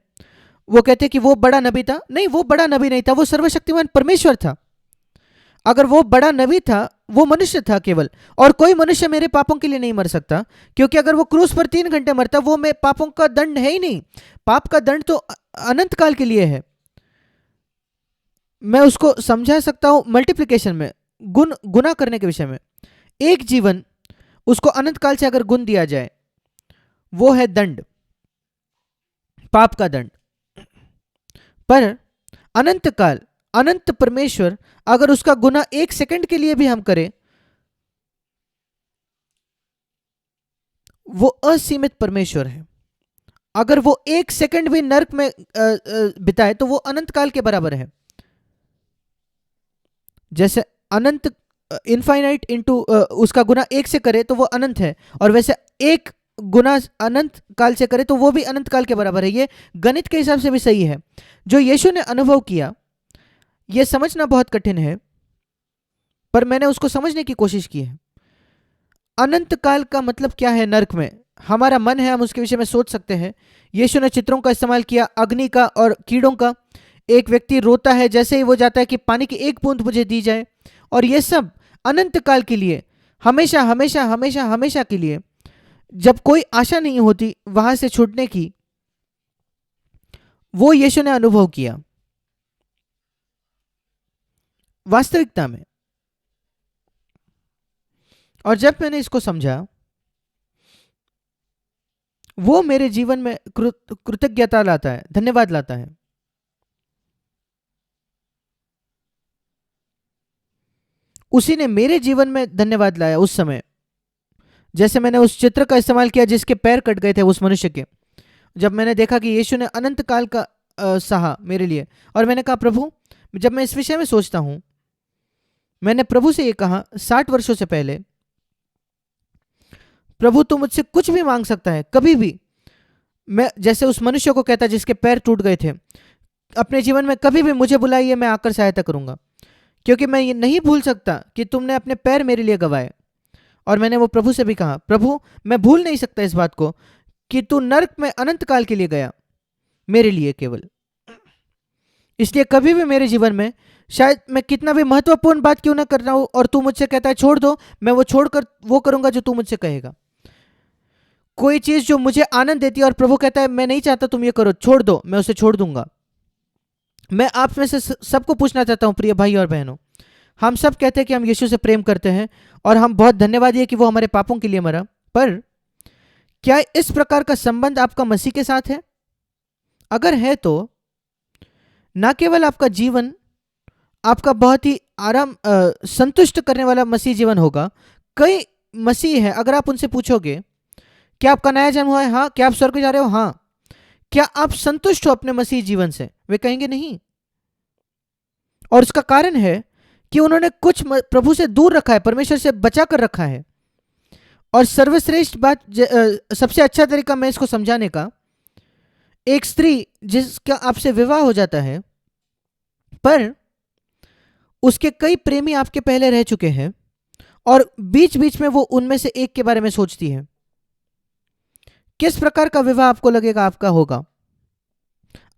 वो कहते हैं कि वो बड़ा नबी था। नहीं, वो बड़ा नबी नहीं था, वो सर्वशक्तिमान परमेश्वर था। अगर वो बड़ा नबी था, वो मनुष्य था केवल। और कोई मनुष्य मेरे पापों के लिए नहीं मर सकता, क्योंकि अगर वो क्रूस पर 3 घंटे मरता, वो मैं पापों का दंड है ही नहीं। पाप का दंड तो अनंत काल के लिए है। मैं उसको समझा सकता हूं मल्टीप्लिकेशन में, गुना करने के विषय में। एक जीवन, उसको अनंत काल से अगर गुण दिया जाए, वो है दंड, पाप का दंड। पर अनंत काल, अनंत परमेश्वर, अगर उसका गुना 1 सेकंड के लिए भी हम करें, वो असीमित परमेश्वर है। अगर वो 1 सेकंड भी नरक में बिताए, तो वो अनंत काल के बराबर है। जैसे अनंत, इनफाइनाइट इंटू उसका गुना 1 से करे तो वो अनंत है, और वैसे 1 गुना अनंत काल से करे तो वो भी अनंत काल के बराबर है। ये गणित के हिसाब से भी सही है। जो यीशु ने अनुभव किया, ये समझना बहुत कठिन है, पर मैंने उसको समझने की कोशिश की है। अनंत काल का मतलब क्या है नरक में? हमारा मन है, हम उसके विषय में सोच सकते हैं। यीशु ने चित्रों का इस्तेमाल किया, अग्नि का और कीड़ों का। एक व्यक्ति रोता है जैसे ही वो जाता है कि पानी की एक बूंद मुझे दी जाए। और ये सब अनंत काल के लिए, हमेशा हमेशा हमेशा हमेशा के लिए, जब कोई आशा नहीं होती वहां से छूटने की, वो यीशु ने अनुभव किया वास्तविकता में। और जब मैंने इसको समझा, वो मेरे जीवन में कृतज्ञता लाता है, धन्यवाद लाता है। उसी ने मेरे जीवन में धन्यवाद लाया उस समय। जैसे मैंने उस चित्र का इस्तेमाल किया जिसके पैर कट गए थे उस मनुष्य के, जब मैंने देखा कि यीशु ने अनंत काल का सहा मेरे लिए, और मैंने कहा प्रभु, जब मैं इस विषय में सोचता हूं, मैंने प्रभु से ये कहा 60 वर्षों से पहले, प्रभु तू मुझसे कुछ भी मांग सकता है कभी भी। मैं जैसे उस मनुष्य को कहता जिसके पैर टूट गए थे, अपने जीवन में कभी भी मुझे बुलाइए, मैं आकर सहायता करूंगा, क्योंकि मैं ये नहीं भूल सकता कि तुमने अपने पैर मेरे लिए गवाए। और मैंने वो प्रभु से भी कहा, प्रभु मैं भूल नहीं सकता इस बात को कि तू नरक में अनंत काल के लिए गया मेरे लिए केवल। इसलिए कभी भी मेरे जीवन में, शायद मैं कितना भी महत्वपूर्ण बात क्यों ना कर रहा हूं, और तू मुझसे कहता है छोड़ दो, मैं वो छोड़कर वो करूंगा जो तू मुझसे कहेगा। कोई चीज जो मुझे आनंद देती है और प्रभु कहता है मैं नहीं चाहता तुम ये करो, छोड़ दो, मैं उसे छोड़ दूंगा। मैं आप में से सबको पूछना चाहता हूं, प्रिय भाई और बहनों, हम सब कहते हैं कि हम यीशु से प्रेम करते हैं, और हम बहुत धन्यवादी है कि वो हमारे पापों के लिए मरा, पर क्या इस प्रकार का संबंध आपका मसीह के साथ है? अगर है तो ना केवल आपका जीवन आपका बहुत ही संतुष्ट करने वाला मसीह जीवन होगा। कई मसीह है, अगर आप उनसे पूछोगे क्या आपका नया जन्म हुआ है? हाँ। क्या आप स्वर्ग जा रहे हो? हाँ। क्या आप संतुष्ट हो अपने मसीह जीवन से? वे कहेंगे नहीं। और उसका कारण है कि उन्होंने कुछ प्रभु से दूर रखा है, परमेश्वर से बचा कर रखा है। और सर्वश्रेष्ठ बात, सबसे अच्छा तरीका मैं इसको समझाने का, एक स्त्री जिसका आपसे विवाह हो जाता है, पर उसके कई प्रेमी आपके पहले रह चुके हैं, और बीच बीच में वो उनमें से एक के बारे में सोचती है, किस प्रकार का विवाह आपको लगेगा आपका होगा?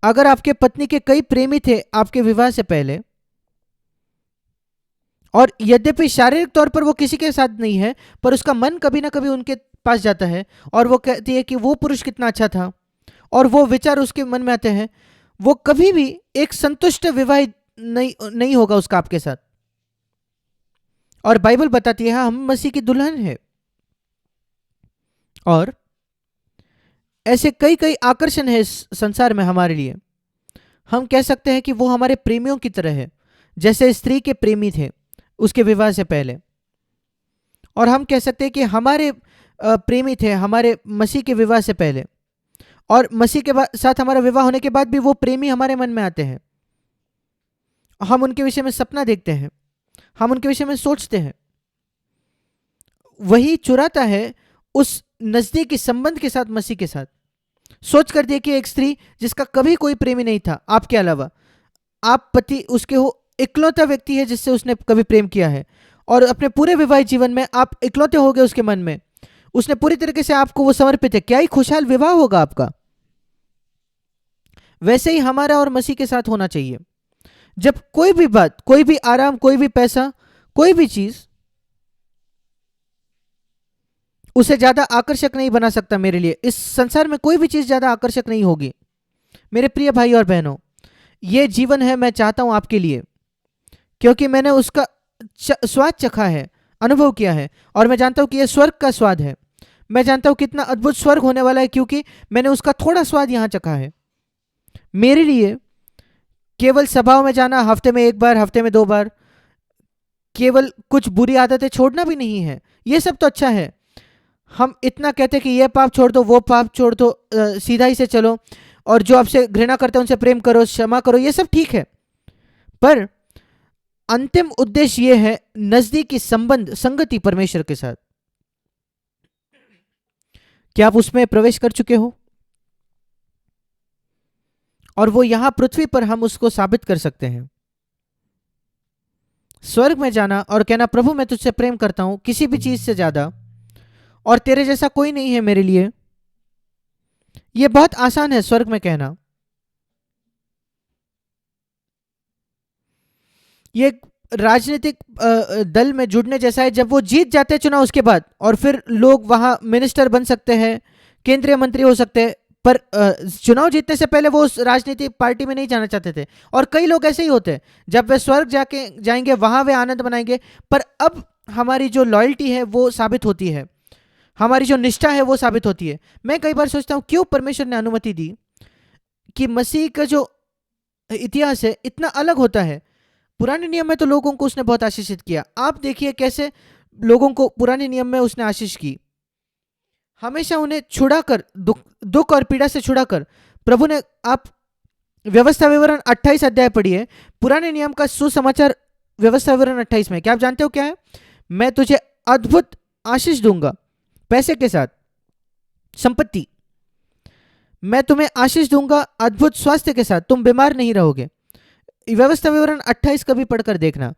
अगर आपके पत्नी के कई प्रेमी थे आपके विवाह से पहले, और यद्यपि शारीरिक तौर पर वो किसी के साथ नहीं है, पर उसका मन कभी ना कभी उनके पास जाता है और वो कहती है कि वो पुरुष कितना अच्छा था, और वो विचार उसके मन में आते हैं, वो कभी भी एक संतुष्ट विवाह नहीं होगा उसका आपके साथ। और बाइबल बताती है हम मसीह की दुल्हन है। और ऐसे कई कई आकर्षण है इस संसार में हमारे लिए। हम कह सकते हैं कि वो हमारे प्रेमियों की तरह है, जैसे स्त्री के प्रेमी थे उसके विवाह से पहले। और हम कह सकते हैं कि हमारे प्रेमी थे हमारे मसीह के विवाह से पहले, और मसीह के साथ हमारा विवाह होने के बाद भी वो प्रेमी हमारे मन में आते हैं। हम उनके विषय में सपना देखते हैं, हम उनके विषय में सोचते हैं। वही चुराता है उस नजदीकी संबंध के साथ मसीह के साथ। सोच कर देखिए, एक स्त्री जिसका कभी कोई प्रेमी नहीं था आपके अलावा, आप पति उसके हो, इकलौता व्यक्ति है जिससे उसने कभी प्रेम किया है, और अपने पूरे वैवाहिक जीवन में आप इकलौते हो गए उसके मन में। उसने पूरी तरीके से आपको वो समर्पित है। क्या ही खुशहाल विवाह होगा आपका। वैसे ही हमारा और मसीह के साथ होना चाहिए। जब कोई भी बात, कोई भी आराम, कोई भी पैसा, कोई भी चीज उसे ज्यादा आकर्षक नहीं बना सकता मेरे लिए। इस संसार में कोई भी चीज ज्यादा आकर्षक नहीं होगी। मेरे प्रिय भाई और बहनों, ये जीवन है मैं चाहता हूं आपके लिए, क्योंकि मैंने उसका स्वाद चखा है, अनुभव किया है, और मैं जानता हूं कि यह स्वर्ग का स्वाद है। मैं जानता हूं कितना अद्भुत स्वर्ग होने वाला है, क्योंकि मैंने उसका थोड़ा स्वाद यहां चखा है। मेरे लिए केवल सभाओं में जाना हफ्ते में एक बार, हफ्ते में 2 बार, केवल कुछ बुरी आदतें छोड़ना भी नहीं है। ये सब तो अच्छा है। हम इतना कहते हैं कि ये पाप छोड़ दो, वो पाप छोड़ दो, सीधा ही से चलो, और जो आपसे घृणा करते हैं उनसे प्रेम करो, क्षमा करो, ये सब ठीक है। पर अंतिम उद्देश्य ये है नजदीकी संबंध, संगति परमेश्वर के साथ। क्या आप उसमें प्रवेश कर चुके हो? और वो यहां पृथ्वी पर हम उसको साबित कर सकते हैं। स्वर्ग में जाना और कहना प्रभु मैं तुझसे प्रेम करता हूं किसी भी चीज से ज्यादा, और तेरे जैसा कोई नहीं है मेरे लिए, यह बहुत आसान है स्वर्ग में कहना। ये राजनीतिक दल में जुड़ने जैसा है। जब वो जीत जाते हैं चुनाव उसके बाद, और फिर लोग वहां मिनिस्टर बन सकते हैं, केंद्रीय मंत्री हो सकते हैं, पर चुनाव जीतने से पहले वो उस राजनीतिक पार्टी में नहीं जाना चाहते थे। और कई लोग ऐसे ही होते हैं, जब वे स्वर्ग जाएंगे वहां वे आनंद मनाएंगे। पर अब हमारी जो लॉयल्टी है वो साबित होती है, हमारी जो निष्ठा है वो साबित होती है। मैं कई बार सोचता हूं क्यों परमेश्वर ने अनुमति दी कि मसीह का जो इतिहास है इतना अलग होता है। पुराने नियम में तो लोगों को उसने बहुत आशीषित किया। आप देखिए कैसे लोगों को पुराने नियम में उसने आशीष की, हमेशा उन्हें छुड़ाकर, दुख और पीड़ा से छुड़ाकर प्रभु ने। आप व्यवस्था विवरण 28 अध्याय पढ़िए, पुराने नियम का सुसमाचार व्यवस्था विवरण 28 में। क्या आप जानते हो क्या है? मैं तुझे अद्भुत आशीष दूंगा, पैसे के साथ, संपत्ति। मैं तुम्हें आशीष दूंगा अद्भुत स्वास्थ्य के साथ, तुम बीमार नहीं रहोगे। व्यवस्था विवरण 28 कभी पढ़कर देखना।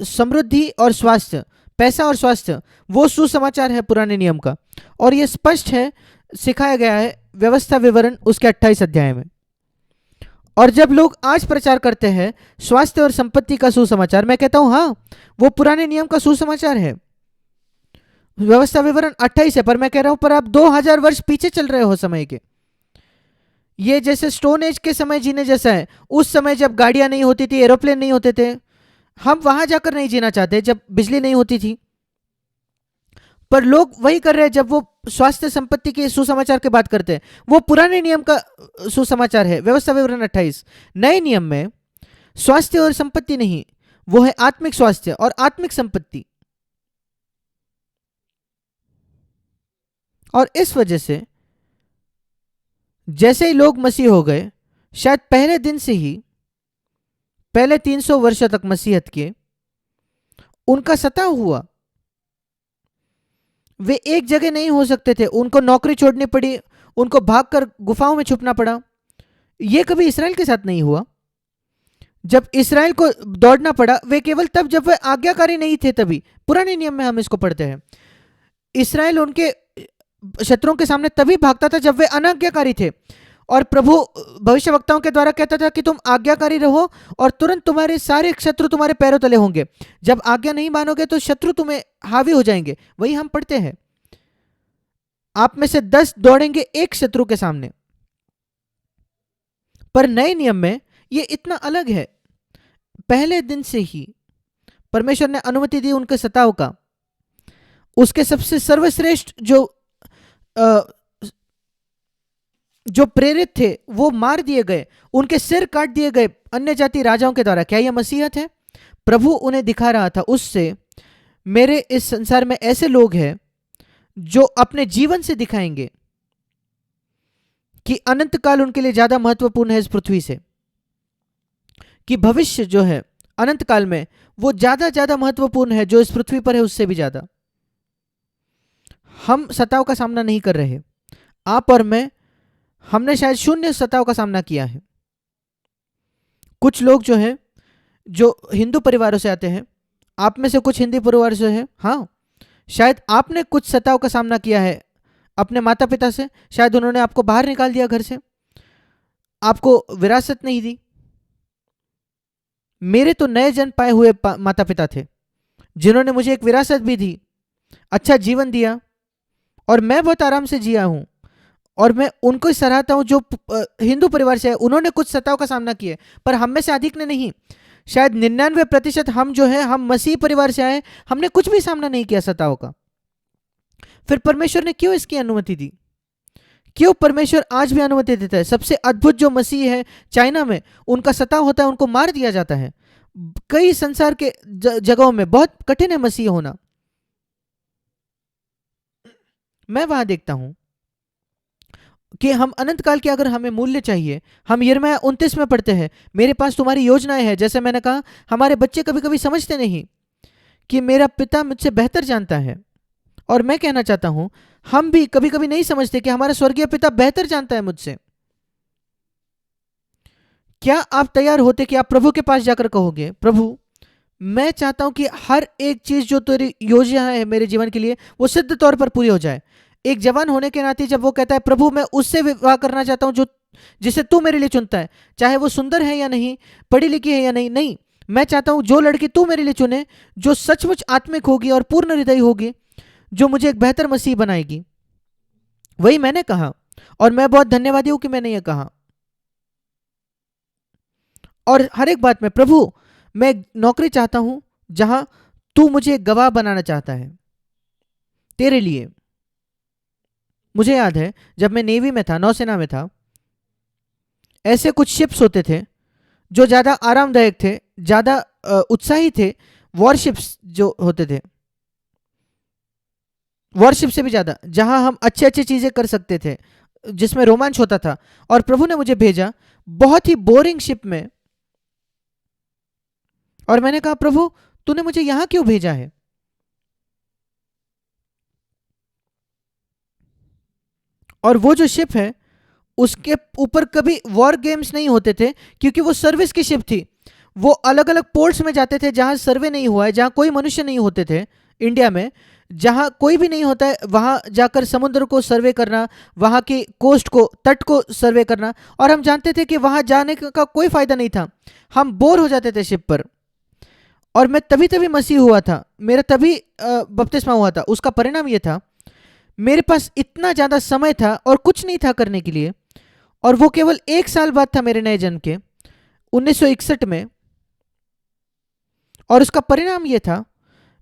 समृद्धि और स्वास्थ्य, पैसा और स्वास्थ्य, वो सुसमाचार है पुराने नियम का, और ये स्पष्ट है, सिखाया गया है व्यवस्था विवरण उसके 28 अध्याय में। और जब लोग आज प्रचार करते हैं स्वास्थ्य और संपत्ति का सुसमाचार, मैं कहता हूं हाँ, वो पुराने नियम का सुसमाचार है, व्यवस्था विवरण 28 है। पर मैं कह रहा हूं पर आप 2000 वर्ष पीछे चल रहे हो समय के। ये जैसे स्टोन एज के समय जीने जैसा है। उस समय जब गाड़ियां नहीं होती थी, एरोप्लेन नहीं होते थे, हम वहां जाकर नहीं जीना चाहते जब बिजली नहीं होती थी। पर लोग वही कर रहे हैं जब वो स्वास्थ्य संपत्ति के सुसमाचार की बात करते हैं। वो पुराने नियम का सुसमाचार है, व्यवस्था विवरण 28। नए नियम में स्वास्थ्य और संपत्ति नहीं, वो है आत्मिक स्वास्थ्य और आत्मिक संपत्ति। और इस वजह से जैसे ही लोग मसीह हो गए, शायद पहले दिन से ही, पहले 300 वर्षों तक मसीहत के उनका सताव हुआ। वे एक जगह नहीं हो सकते थे, उनको नौकरी छोड़नी पड़ी, उनको भागकर गुफाओं में छुपना पड़ा। यह कभी इस्राएल के साथ नहीं हुआ। जब इस्राएल को दौड़ना पड़ा, वे केवल तब जब वे आज्ञाकारी नहीं थे, तभी। पुराने नियम में हम इसको पढ़ते हैं, इस्राएल उनके शत्रुओं के सामने तभी भागता था जब वे अनाज्ञाकारी थे। और प्रभु भविष्यवक्ताओं के द्वारा कहता था कि तुम आज्ञाकारी रहो और तुरंत तुम्हारे सारे शत्रु तुम्हारे पैरों तले होंगे। जब आज्ञा नहीं मानोगे तो शत्रु तुम्हें हावी हो जाएंगे। वही हम पढ़ते हैं, आप में से 10 दौड़ेंगे एक शत्रु के सामने। पर नए नियम में ये इतना अलग है। पहले दिन से ही परमेश्वर ने अनुमति दी उनके सताव का। उसके सबसे सर्वश्रेष्ठ जो प्रेरित थे वो मार दिए गए, उनके सिर काट दिए गए अन्य जाति राजाओं के द्वारा। क्या यह मसीहत है? प्रभु उन्हें दिखा रहा था, उससे मेरे इस संसार में ऐसे लोग हैं जो अपने जीवन से दिखाएंगे कि अनंत काल उनके लिए ज्यादा महत्वपूर्ण है इस पृथ्वी से, कि भविष्य जो है अनंत काल में वो ज्यादा महत्वपूर्ण है जो इस पृथ्वी पर है उससे भी ज्यादा। हम सताव का सामना नहीं कर रहे, आप और मैं, हमने शायद 0 सताव का सामना किया है। कुछ लोग जो है जो हिंदू परिवारों से आते हैं, आप में से कुछ हिंदी परिवार से है, हाँ, शायद आपने कुछ सताव का सामना किया है अपने माता पिता से। शायद उन्होंने आपको बाहर निकाल दिया घर से, आपको विरासत नहीं दी। मेरे तो नए जन्म पाए हुए माता पिता थे जिन्होंने मुझे एक विरासत भी दी, अच्छा जीवन दिया, और मैं बहुत आराम से जिया हूं। और मैं उनको ही सराहता हूं जो हिंदू परिवार से है। उन्होंने कुछ सताव का सामना किया, पर हम में से अधिक ने नहीं। शायद 99% हम जो है, हम मसीह परिवार से आए, हमने कुछ भी सामना नहीं किया सताव का। फिर परमेश्वर ने क्यों इसकी अनुमति दी? क्यों परमेश्वर आज भी अनुमति देता है? सबसे अद्भुत जो मसीह है चाइना में, उनका सताव होता है, उनको मार दिया जाता है। कई संसार के जगहों में बहुत कठिन है मसीह होना। मैं वहां देखता हूं कि हम अनंत काल के अगर हमें मूल्य चाहिए, हम यिर्मयाह 29 में पढ़ते हैं, मेरे पास तुम्हारी योजनाएं हैं। जैसे मैंने कहा, हमारे बच्चे कभी कभी समझते नहीं कि मेरा पिता मुझसे बेहतर जानता है। और मैं कहना चाहता हूं, हम भी कभी कभी नहीं समझते कि हमारा स्वर्गीय पिता बेहतर जानता है मुझसे। क्या आप तैयार होते कि आप प्रभु के पास जाकर कहोगे, प्रभु मैं चाहता हूं कि हर एक चीज जो तेरी योजना है मेरे जीवन के लिए वो सिद्ध तौर पर पूरी हो जाए। एक जवान होने के नाते जब वो कहता है, प्रभु मैं उससे विवाह करना चाहता हूं जो जिसे तू मेरे लिए चुनता है, चाहे वो सुंदर है या नहीं, पढ़ी लिखी है या नहीं, नहीं, मैं चाहता हूं जो लड़की तू मेरे लिए चुने, जो सचमुच आत्मिक होगी और पूर्ण हृदय होगी, जो मुझे एक बेहतर मसीह बनाएगी। वही मैंने कहा, और मैं बहुत धन्यवादी हूं कि मैंने ये कहा। और हर एक बात में, प्रभु मैं नौकरी चाहता हूं जहां तू मुझे गवाह बनाना चाहता है तेरे लिए। मुझे याद है जब मैं नेवी में था, नौसेना में था, ऐसे कुछ शिप्स होते थे जो ज्यादा आरामदायक थे, ज्यादा उत्साही थे। वॉरशिप्स जो होते थे, वॉरशिप से भी ज्यादा, जहां हम अच्छे अच्छे चीजें कर सकते थे, जिसमें रोमांच होता था। और प्रभु ने मुझे भेजा बहुत ही बोरिंग शिप में, और मैंने कहा, प्रभु तूने मुझे यहां क्यों भेजा है? और वो जो शिप है उसके ऊपर कभी वॉर गेम्स नहीं होते थे, क्योंकि वो सर्विस की शिप थी। वो अलग अलग पोर्ट्स में जाते थे जहां सर्वे नहीं हुआ है, जहां कोई मनुष्य नहीं होते थे। इंडिया में जहां कोई भी नहीं होता है, वहां जाकर समुद्र को सर्वे करना, वहां की कोस्ट को, तट को सर्वे करना। और हम जानते थे कि वहां जाने का कोई फायदा नहीं था, हम बोर हो जाते थे शिप पर। और मैं तभी मसीह हुआ था, मेरा तभी बपतिस्मा हुआ था। उसका परिणाम यह था, मेरे पास इतना ज्यादा समय था और कुछ नहीं था करने के लिए। और वो केवल 1 साल बाद था मेरे नए जन्म के, 1961 में। और उसका परिणाम यह था,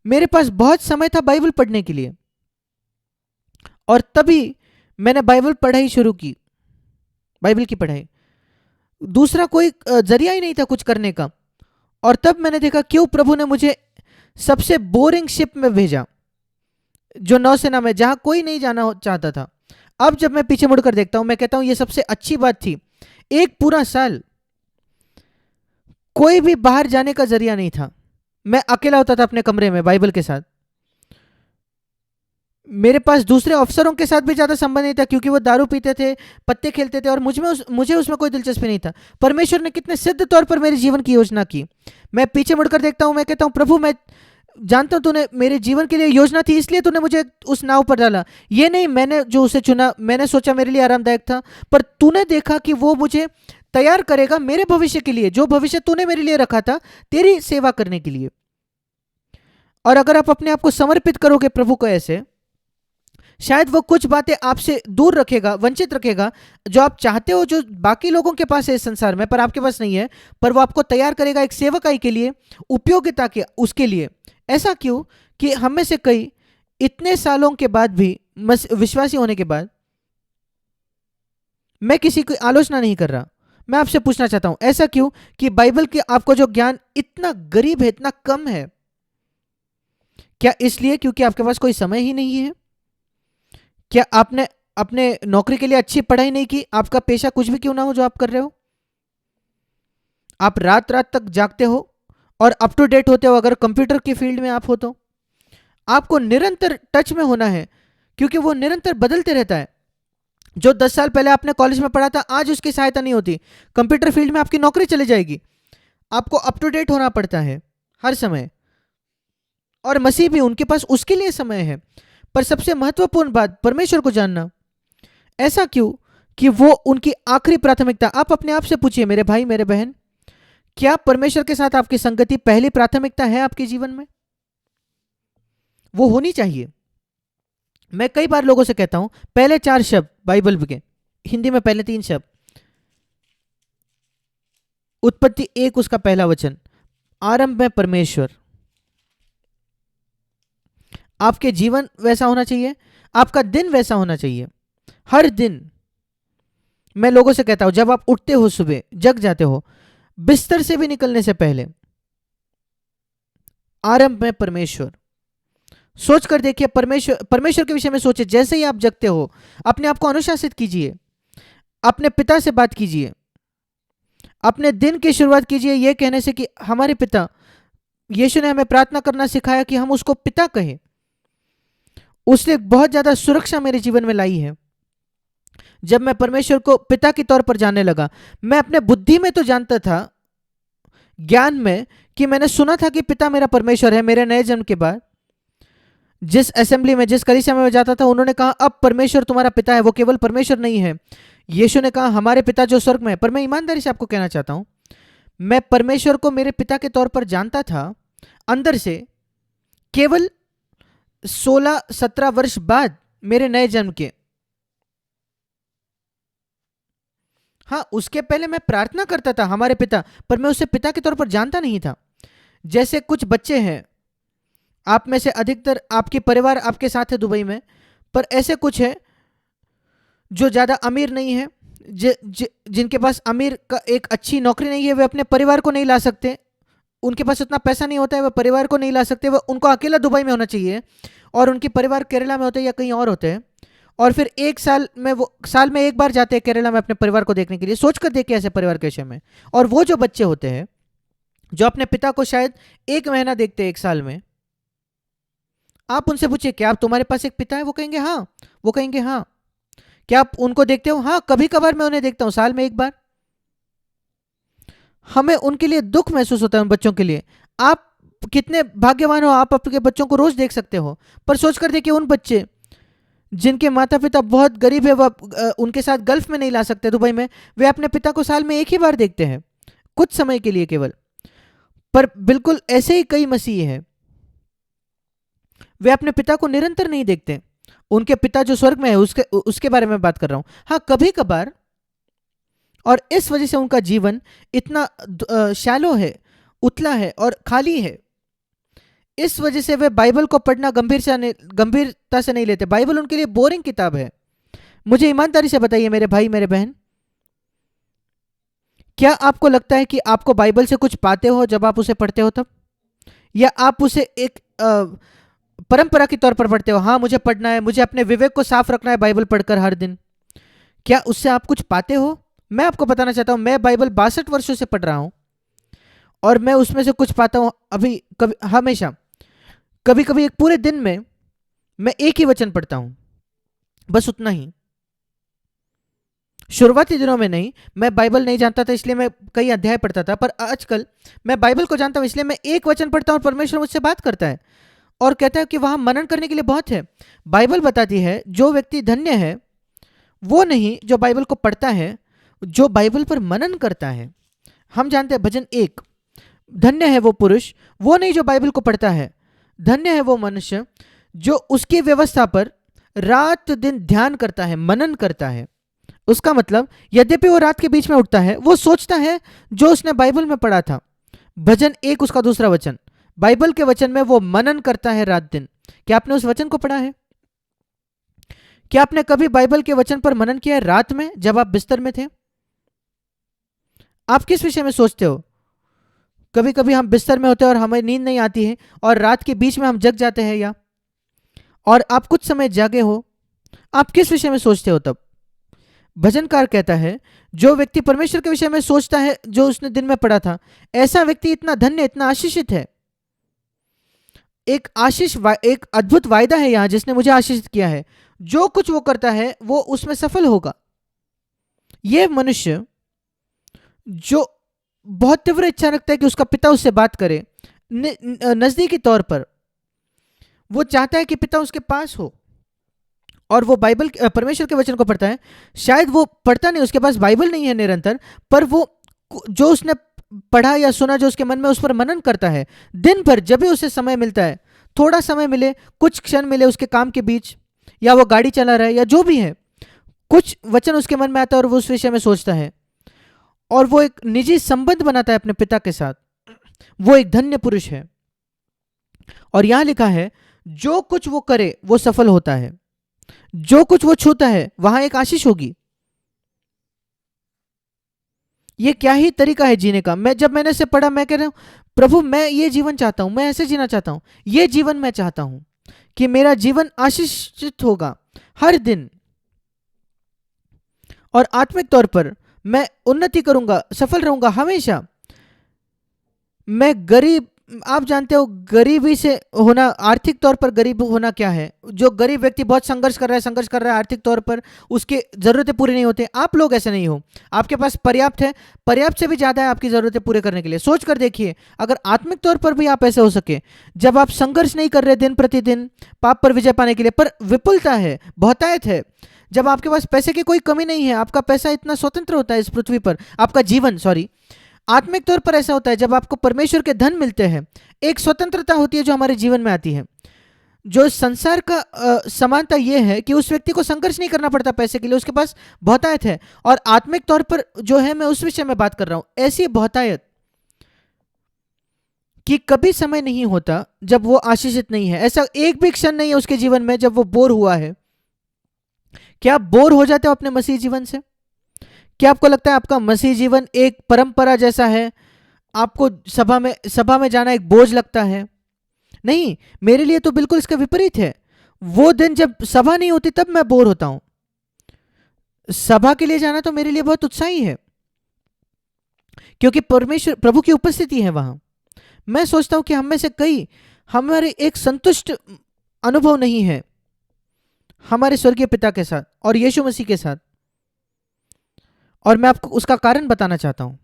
मेरे पास बहुत समय था बाइबल पढ़ने के लिए। और तभी मैंने बाइबल पढ़ाई शुरू की, बाइबल की पढ़ाई। दूसरा कोई जरिया ही नहीं था कुछ करने का। और तब मैंने देखा क्यों प्रभु ने मुझे सबसे बोरिंग शिप में भेजा, जो नौसेना में, जहां कोई नहीं जाना चाहता था। अब जब मैं पीछे मुड़कर देखता हूं, मैं कहता हूं ये सबसे अच्छी बात थी। 1 पूरा साल कोई भी बाहर जाने का जरिया नहीं था। मैं अकेला होता था अपने कमरे में बाइबल के साथ। मेरे पास दूसरे अफसरों के साथ भी ज्यादा संबंध नहीं था, क्योंकि वो दारू पीते थे, पत्ते खेलते थे, और मुझे उसमें कोई दिलचस्पी नहीं था। परमेश्वर ने कितने सिद्ध तौर पर मेरे जीवन की योजना की। मैं पीछे मुड़कर देखता हूं, मैं कहता हूं, प्रभु मैं जानता हूं तूने मेरे जीवन के लिए योजना थी, इसलिए तूने मुझे उस नाव पर डाला। ये नहीं मैंने जो उसे चुना, मैंने सोचा मेरे लिए आरामदायक था, पर तूने देखा कि वो मुझे तैयार करेगा मेरे भविष्य के लिए, जो भविष्य तूने मेरे लिए रखा था तेरी सेवा करने के लिए। और अगर आप अपने आप को समर्पित करोगे प्रभु को ऐसे, शायद वो कुछ बातें आपसे दूर रखेगा, वंचित रखेगा, जो आप चाहते हो, जो बाकी लोगों के पास है इस संसार में पर आपके पास नहीं है, पर वो आपको तैयार करेगा एक सेवकाई के लिए, उपयोगिता के उसके लिए। ऐसा क्यों कि हम में से कई इतने सालों के बाद भी, विश्वासी होने के बाद, मैं किसी की आलोचना नहीं कर रहा, मैं आपसे पूछना चाहता हूं ऐसा क्यों कि बाइबल के आपको जो ज्ञान इतना गरीब है, इतना कम है? क्या इसलिए क्योंकि आपके पास कोई समय ही नहीं है? क्या आपने अपने नौकरी के लिए अच्छी पढ़ाई नहीं की? आपका पेशा कुछ भी क्यों ना हो जो आप कर रहे हो, आप रात रात तक जागते हो और अप टू डेट होते हो, अगर कंप्यूटर की फील्ड में आप हो तो आपको निरंतर टच में होना है, क्योंकि वो निरंतर बदलते रहता है। जो 10 साल पहले आपने कॉलेज में पढ़ा था, आज उसकी सहायता नहीं होती। कंप्यूटर फील्ड में आपकी नौकरी चली जाएगी, आपको अप टू डेट होना पड़ता है हर समय। और मसीह भी, उनके पास उसके लिए समय है। पर सबसे महत्वपूर्ण बात, परमेश्वर को जानना। ऐसा क्यों कि वो उनकी आखिरी प्राथमिकता। आप अपने आप से पूछिए मेरे भाई मेरे बहन, क्या परमेश्वर के साथ आपकी संगति पहली प्राथमिकता है आपके जीवन में? वो होनी चाहिए। मैं कई बार लोगों से कहता हूं, पहले 4 शब्द बाइबल के, हिंदी में पहले 3 शब्द, उत्पत्ति 1 उसका पहला वचन, आरंभ में परमेश्वर। आपके जीवन वैसा होना चाहिए, आपका दिन वैसा होना चाहिए। हर दिन मैं लोगों से कहता हूं, जब आप उठते हो, सुबह जग जाते हो, बिस्तर से भी निकलने से पहले आरंभ में परमेश्वर। सोच कर देखिए, परमेश्वर के विषय में सोचिए। जैसे ही आप जगते हो, अपने आप को अनुशासित कीजिए, अपने पिता से बात कीजिए, अपने दिन की शुरुआत कीजिए यह कहने से कि हमारे पिता। यीशु ने हमें प्रार्थना करना सिखाया कि हम उसको पिता कहें। उसने बहुत ज्यादा सुरक्षा मेरे जीवन में लाई है। जब मैं परमेश्वर को पिता के तौर पर जानने लगा, मैं अपने बुद्धि में तो जानता था, ज्ञान में, कि मैंने सुना था कि पिता मेरा परमेश्वर है। मेरे नए जन्म के बाद जिस असेंबली में, जिस कलीसिया में मैं जाता था, उन्होंने कहा अब परमेश्वर तुम्हारा पिता है। वो केवल परमेश्वर नहीं है, यीशु ने कहा हमारे पिता जो स्वर्ग में है। पर मैं ईमानदारी से आपको कहना चाहता हूं, मैं परमेश्वर को मेरे पिता के तौर पर जानता था अंदर से, केवल 16-17 वर्ष बाद मेरे नए जन्म के। हाँ, उसके पहले मैं प्रार्थना करता था हमारे पिता, पर मैं उसे पिता के तौर पर जानता नहीं था। जैसे कुछ बच्चे हैं, आप में से अधिकतर आपके परिवार आपके साथ है दुबई में, पर ऐसे कुछ है जो ज़्यादा अमीर नहीं है, जिनके पास अमीर का एक अच्छी नौकरी नहीं है, वे अपने परिवार को नहीं ला सकते, उनके पास उतना पैसा नहीं होता है, वह परिवार को नहीं ला सकते, वह उनको अकेला दुबई में होना चाहिए, और उनके परिवार केरला में होते हैं या कहीं और होते हैं। और फिर एक साल में, वो साल में एक बार जाते हैं केरला में अपने परिवार को देखने के लिए। सोच कर देखिए ऐसे परिवार के विषय में। और वो जो बच्चे होते हैं जो अपने पिता को शायद 1 महीना देखते हैं एक साल में, आप उनसे पूछिए क्या आप, तुम्हारे पास एक पिता है? वो कहेंगे हाँ। वो कहेंगे हाँ। क्या आप उनको देखते हो? हाँ, कभी कभार मैं उन्हें देखता हूं, साल में एक बार। हमें उनके लिए दुख महसूस होता है, उन बच्चों के लिए। आप कितने भाग्यवान हो, आप अपने बच्चों को रोज देख सकते हो। पर सोच कर देखिए, उन बच्चे जिनके माता पिता बहुत गरीब है, वह उनके साथ गल्फ में नहीं ला सकते दुबई में, वे अपने पिता को साल में एक ही बार देखते हैं, कुछ समय के लिए केवल। पर बिल्कुल ऐसे ही कई मसीही हैं, वे अपने पिता को निरंतर नहीं देखते। उनके पिता जो स्वर्ग में है उसके बारे में बात कर रहा हूं। हाँ, कभी कभार, और इस वजह से उनका जीवन इतना शैलो है, उतला है और खाली है। इस वजह से वे बाइबल को पढ़ना गंभीरता से नहीं लेते। बाइबल उनके लिए बोरिंग किताब है। मुझे ईमानदारी से बताइए मेरे भाई मेरे बहन, क्या आपको लगता है कि आपको बाइबल से कुछ पाते हो जब आप उसे पढ़ते हो तब? या आप उसे एक परंपरा के तौर पर पढ़ते हो? हाँ, मुझे पढ़ना है, मुझे अपने विवेक को साफ रखना है बाइबल पढ़कर हर दिन। क्या उससे आप कुछ पाते हो? मैं आपको बताना चाहता हूं, मैं बाइबल 62 वर्षों से पढ़ रहा हूं, और मैं उसमें से कुछ पाता हूं अभी, कभी, हमेशा। कभी कभी एक पूरे दिन में मैं एक ही वचन पढ़ता हूं, बस उतना ही। शुरुआती दिनों में नहीं, मैं बाइबल नहीं जानता था इसलिए मैं कई अध्याय पढ़ता था, पर आजकल मैं बाइबल को जानता हूँ इसलिए मैं एक वचन पढ़ता हूँ और परमेश्वर मुझसे बात करता है और कहता है कि वहाँ मनन करने के लिए बहुत है। बाइबल बताती है जो व्यक्ति धन्य है वो नहीं जो बाइबल को पढ़ता है, जो बाइबल पर मनन करता है। हम जानते हैं भजन 1, धन्य है वो पुरुष, वो नहीं जो बाइबल को पढ़ता है, धन्य है वो मनुष्य जो उसकी व्यवस्था पर रात दिन ध्यान करता है, मनन करता है। उसका मतलब यद्यपि वो रात के बीच में उठता है, वो सोचता है जो उसने बाइबल में पढ़ा था। भजन 1 उसका दूसरा वचन, बाइबल के वचन में वो मनन करता है रात दिन। क्या आपने उस वचन को पढ़ा है? क्या आपने कभी बाइबल के वचन पर मनन किया है रात में जब आप बिस्तर में थे? आप किस विषय में सोचते हो? कभी कभी हम बिस्तर में होते हैं और हमें नींद नहीं आती है और रात के बीच में हम जग जाते हैं, या और आप कुछ समय जागे हो, आप किस विषय में सोचते हो तब? भजनकार कहता है जो व्यक्ति परमेश्वर के विषय में सोचता है जो उसने दिन में पढ़ा था, ऐसा व्यक्ति इतना धन्य, इतना आशीषित है। एक अद्भुत वायदा है यहां जिसने मुझे आशीषित किया है। जो कुछ वो करता है वो उसमें सफल होगा। ये मनुष्य जो बहुत तीव्र इच्छा रखता है कि उसका पिता उससे बात करे, नजदीकी तौर पर वो चाहता है कि पिता उसके पास हो और वो बाइबल परमेश्वर के वचन को पढ़ता है। शायद वो पढ़ता नहीं, उसके पास बाइबल नहीं है निरंतर, पर वो जो उसने पढ़ा या सुना जो उसके मन में, उस पर मनन करता है दिन भर। जब भी उसे समय मिलता है, थोड़ा समय मिले, कुछ क्षण मिले उसके काम के बीच, या वो गाड़ी चला रहा है या जो भी है, कुछ वचन उसके मन में आता है और वो उस विषय में सोचता है और वो एक निजी संबंध बनाता है अपने पिता के साथ। वो एक धन्य पुरुष है। और यहां लिखा है जो कुछ वो करे वो सफल होता है, जो कुछ वो छूता है वहां एक आशीष होगी। ये क्या ही तरीका है जीने का। जब मैंने इसे पढ़ा, मैं कह रहा हूं प्रभु मैं ये जीवन चाहता हूं, मैं ऐसे जीना चाहता हूं। ये जीवन मैं चाहता हूं कि मेरा जीवन आशीषित होगा हर दिन और आत्मिक तौर पर मैं उन्नति करूंगा, सफल रहूंगा हमेशा। मैं गरीब, आप जानते हो गरीबी से होना, आर्थिक तौर पर गरीब होना क्या है। जो गरीब व्यक्ति बहुत संघर्ष कर रहा है आर्थिक तौर पर, उसके जरूरतें पूरी नहीं होती। आप लोग ऐसे नहीं हो, आपके पास पर्याप्त है, पर्याप्त से भी ज्यादा है आपकी जरूरतें पूरे करने के लिए। सोच कर देखिए, अगर आत्मिक तौर पर भी आप ऐसे हो सके, जब आप संघर्ष नहीं कर रहे दिन प्रतिदिन पाप पर विजय पाने के लिए, पर विपुलता है, बहुतायत है, जब आपके पास पैसे की कोई कमी नहीं है, आपका पैसा इतना स्वतंत्र होता है इस पृथ्वी पर, आपका जीवन आत्मिक तौर पर ऐसा होता है जब आपको परमेश्वर के धन मिलते हैं, एक स्वतंत्रता होती है जो हमारे जीवन में आती है। जो संसार का समानता यह है कि उस व्यक्ति को संघर्ष नहीं करना पड़ता पैसे के लिए, उसके पास बहुतायत है। और आत्मिक तौर पर जो है, मैं उस विषय में बात कर रहा हूं, ऐसी बहुतायत कि कभी समय नहीं होता जब वो आशीषित नहीं है। ऐसा एक भी क्षण नहीं है उसके जीवन में जब वो बोर हुआ है। क्या आप बोर हो जाते हो अपने मसीह जीवन से? क्या आपको लगता है आपका मसीह जीवन एक परंपरा जैसा है, आपको सभा में जाना एक बोझ लगता है? नहीं, मेरे लिए तो बिल्कुल इसका विपरीत है। वो दिन जब सभा नहीं होती तब मैं बोर होता हूं। सभा के लिए जाना तो मेरे लिए बहुत उत्साही है, क्योंकि परमेश्वर प्रभु की उपस्थिति है वहां। मैं सोचता हूं कि हम में से कई, हमारे एक संतुष्ट अनुभव नहीं है हमारे स्वर्गीय पिता के साथ और यीशु मसीह के साथ, और मैं आपको उसका कारण बताना चाहता हूं।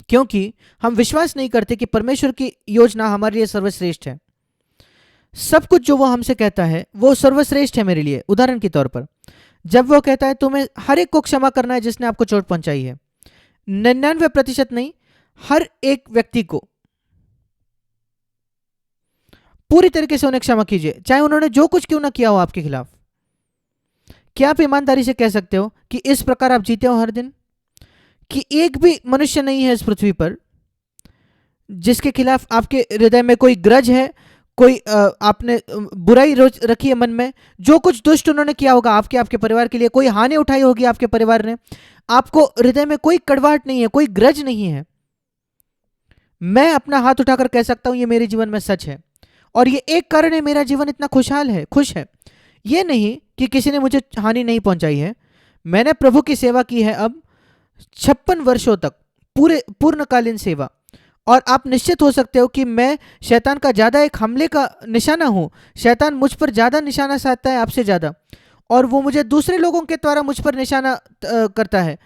क्योंकि हम विश्वास नहीं करते कि परमेश्वर की योजना हमारे लिए सर्वश्रेष्ठ है। सब कुछ जो वो हमसे कहता है वो सर्वश्रेष्ठ है मेरे लिए। उदाहरण के तौर पर, जब वो कहता है तुम्हें हर एक को क्षमा करना है जिसने आपको चोट पहुंचाई है, 99% नहीं, हर एक व्यक्ति को पूरी तरीके से उन्हें क्षमा कीजिए, चाहे उन्होंने जो कुछ क्यों ना किया हो आपके खिलाफ। क्या आप ईमानदारी से कह सकते हो कि इस प्रकार आप जीते हो हर दिन, कि एक भी मनुष्य नहीं है इस पृथ्वी पर जिसके खिलाफ आपके हृदय में कोई ग्रज है, कोई आपने बुराई रखी है मन में, जो कुछ दुष्ट उन्होंने किया होगा आपके परिवार के लिए, कोई हानि उठाई होगी आपके परिवार ने, आपको हृदय में कोई कड़वाहट नहीं है, कोई ग्रज नहीं है? मैं अपना हाथ उठाकर कह सकता हूं ये मेरे जीवन में सच है, और ये एक कारण है मेरा जीवन इतना खुशहाल है, खुश है। ये नहीं कि किसी ने मुझे हानि नहीं पहुंचाई है। मैंने प्रभु की सेवा की है अब 56 वर्षों तक, पूर्णकालीन सेवा, और आप निश्चित हो सकते हो कि मैं शैतान का ज़्यादा एक हमले का निशाना हूँ। शैतान मुझ पर ज़्यादा निशाना साधता है आपसे ज़्यादा, और वो मुझे दूसरे लोगों के द्वारा मुझ पर निशाना करता है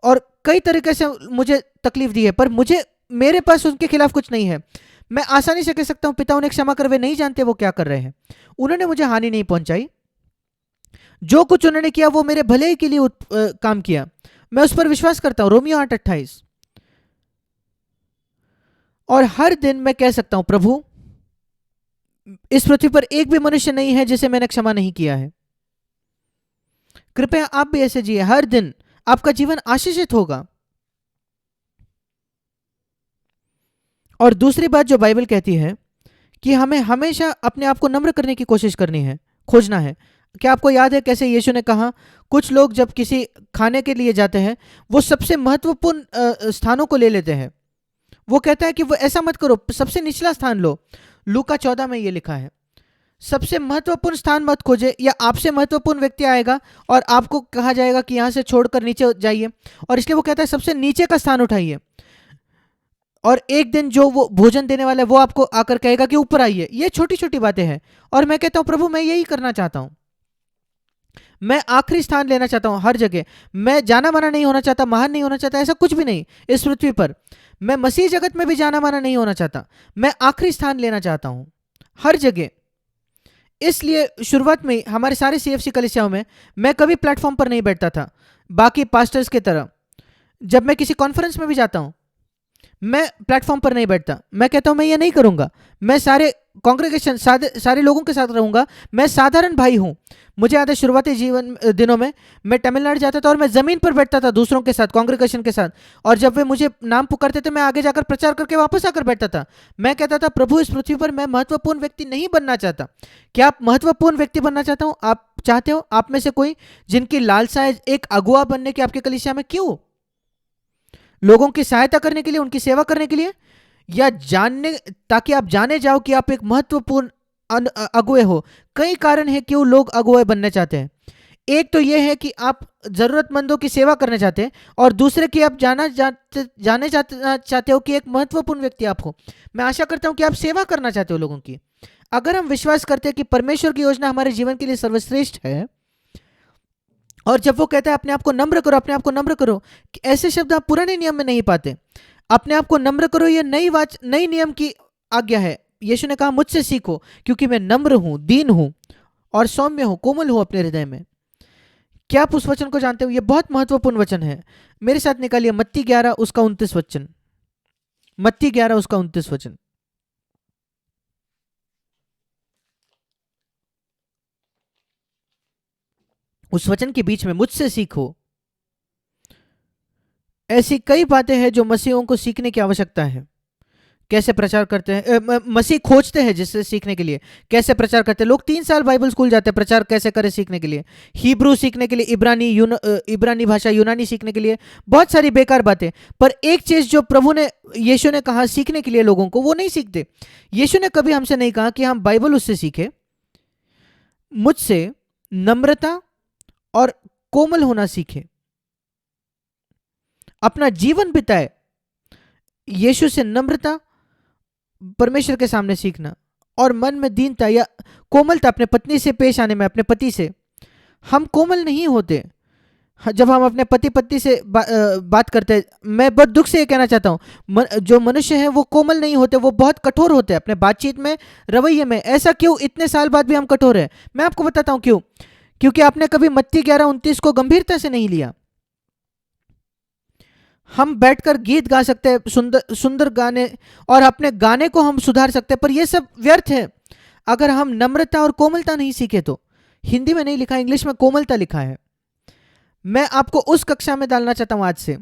और कई तरीके से मुझे तकलीफ दी है, पर मुझे मेरे पास उनके खिलाफ कुछ नहीं है। मैं आसानी से कह सकता हूं पिता उन्हें क्षमा कर, वे नहीं जानते वो क्या कर रहे हैं। उन्होंने मुझे हानि नहीं पहुंचाई, जो कुछ उन्होंने किया वो मेरे भले के लिए काम किया। मैं उस पर विश्वास करता हूं, रोमियो 8:28। और हर दिन मैं कह सकता हूं प्रभु इस पृथ्वी पर एक भी मनुष्य नहीं है जिसे मैंने क्षमा नहीं किया है। कृपया आप भी ऐसे जिए, हर दिन आपका जीवन आशीषित होगा। और दूसरी बात जो बाइबल कहती है कि हमें हमेशा अपने आप को नम्र करने की कोशिश करनी है, खोजना है। क्या आपको याद है कैसे यीशु ने कहा, कुछ लोग जब किसी खाने के लिए जाते हैं वो सबसे महत्वपूर्ण स्थानों को ले लेते हैं। वो कहता है कि वो ऐसा मत करो, सबसे निचला स्थान लो। लूका 14 में ये लिखा है, सबसे महत्वपूर्ण स्थान मत खोजे, या आपसे महत्वपूर्ण व्यक्ति आएगा और आपको कहा जाएगा कि यहां से छोड़कर नीचे जाइए, और इसलिए वो कहता है सबसे नीचे का स्थान उठाइए। और एक दिन जो वो भोजन देने वाला है वो आपको आकर कहेगा कि ऊपर आइए। ये छोटी छोटी बातें हैं, और मैं कहता हूं प्रभु मैं यही करना चाहता हूं। मैं आखिरी स्थान लेना चाहता हूं हर जगह। मैं जाना माना नहीं होना चाहता, महान नहीं होना चाहता, ऐसा कुछ भी नहीं इस पृथ्वी पर। मैं मसीह जगत में भी जाना माना नहीं होना चाहता, मैं आखिरी स्थान लेना चाहता हूं हर जगह। इसलिए शुरुआत में हमारे सारे सीएफसी कलीसियाओं में मैं कभी प्लेटफॉर्म पर नहीं बैठता था बाकी पास्टर्स की तरह। जब मैं किसी कॉन्फ्रेंस में भी जाता हूं मैं प्लेटफॉर्म पर नहीं बैठता, मैं कहता हूं मैं ये नहीं करूंगा। मैं सारे कांग्रेगेशन सारे लोगों के साथ रहूंगा। मैं साधारण भाई हूं। मुझे याद है शुरुआती जीवन दिनों में मैं तमिलनाडु जाता था और मैं जमीन पर बैठता था दूसरों के साथ, कांग्रेगेशन के साथ, और जब वे मुझे नाम पुकारते थे मैं आगे जाकर प्रचार करके वापस आकर बैठता था। मैं कहता था प्रभु इस पृथ्वी पर मैं महत्वपूर्ण व्यक्ति नहीं बनना चाहता। क्या आप महत्वपूर्ण व्यक्ति बनना चाहता हूं? आप चाहते हो आप में से कोई जिनकी लालसा है एक अगुआ बनने की आपके कलीसिया में? क्यों? लोगों की सहायता करने के लिए, उनकी सेवा करने के लिए, या जानने, ताकि आप जाने जाओ कि आप एक महत्वपूर्ण अगुए हो? कई कारण है क्यों लोग अगुए बनना चाहते हैं। एक तो यह है कि आप जरूरतमंदों की सेवा करना चाहते हैं, और दूसरे कि आप जाने चाहते हो कि एक महत्वपूर्ण व्यक्ति आप हो। मैं आशा करता हूं कि आप सेवा करना चाहते हो लोगों की। अगर हम विश्वास करते हैं कि परमेश्वर की योजना हमारे जीवन के लिए सर्वश्रेष्ठ है, और जब वो कहता है अपने आप को नम्र करो, अपने आप को नम्र करो, ऐसे शब्द आप पुराने नियम में नहीं पाते। अपने आप को नम्र करो ये नई नियम की आज्ञा है। यीशु ने कहा मुझसे सीखो क्योंकि मैं नम्र हूं, दीन हूं और सौम्य हूं, कोमल हूं अपने हृदय में। क्या आप उस वचन को जानते हो? ये बहुत महत्वपूर्ण वचन है। मेरे साथ निकालिए मत्ती 11 उसका 29 वचन। मत्ती 11 उसका 29 वचन। उस वचन के बीच में मुझसे सीखो। ऐसी कई बातें हैं जो मसीहों को सीखने की आवश्यकता है। कैसे प्रचार करते हैं, मसीह खोजते हैं जिससे सीखने के लिए। कैसे प्रचार करते हैं लोग? 3 साल बाइबल स्कूल जाते हैं प्रचार कैसे करें सीखने के लिए, हिब्रू सीखने के लिए, इब्रानी भाषा यूनानी सीखने के लिए, बहुत सारी बेकार बातें। पर एक चीज जो प्रभु ने, यीशु ने कहा सीखने के लिए लोगों को, वो नहीं सीखते। यीशु ने कभी हमसे नहीं कहा कि हम बाइबल उससे सीखे। मुझसे नम्रता और कोमल होना सीखे, अपना जीवन बिताए यीशु से नम्रता, परमेश्वर के सामने सीखना, और मन में दीनता या कोमलता अपने पत्नी से पेश आने में, अपने पति से। हम कोमल नहीं होते जब हम अपने पति से बात करते हैं। मैं बहुत दुख से ये कहना चाहता हूँ जो मनुष्य हैं वो कोमल नहीं होते, वो बहुत कठोर होते हैं अपने बातचीत में, रवैये में। ऐसा क्यों? इतने साल बाद भी हम कठोर हैं। मैं आपको बताता हूँ क्यों। क्योंकि आपने कभी मत्ती 11:29 को गंभीरता से नहीं लिया। हम बैठकर गीत गा सकते हैं, सुंदर सुंदर गाने, और अपने गाने को हम सुधार सकते हैं, पर यह सब व्यर्थ है अगर हम नम्रता और कोमलता नहीं सीखे तो। हिंदी में नहीं लिखा, इंग्लिश में कोमलता लिखा है। मैं आपको उस कक्षा में डालना चाहता हूं आज से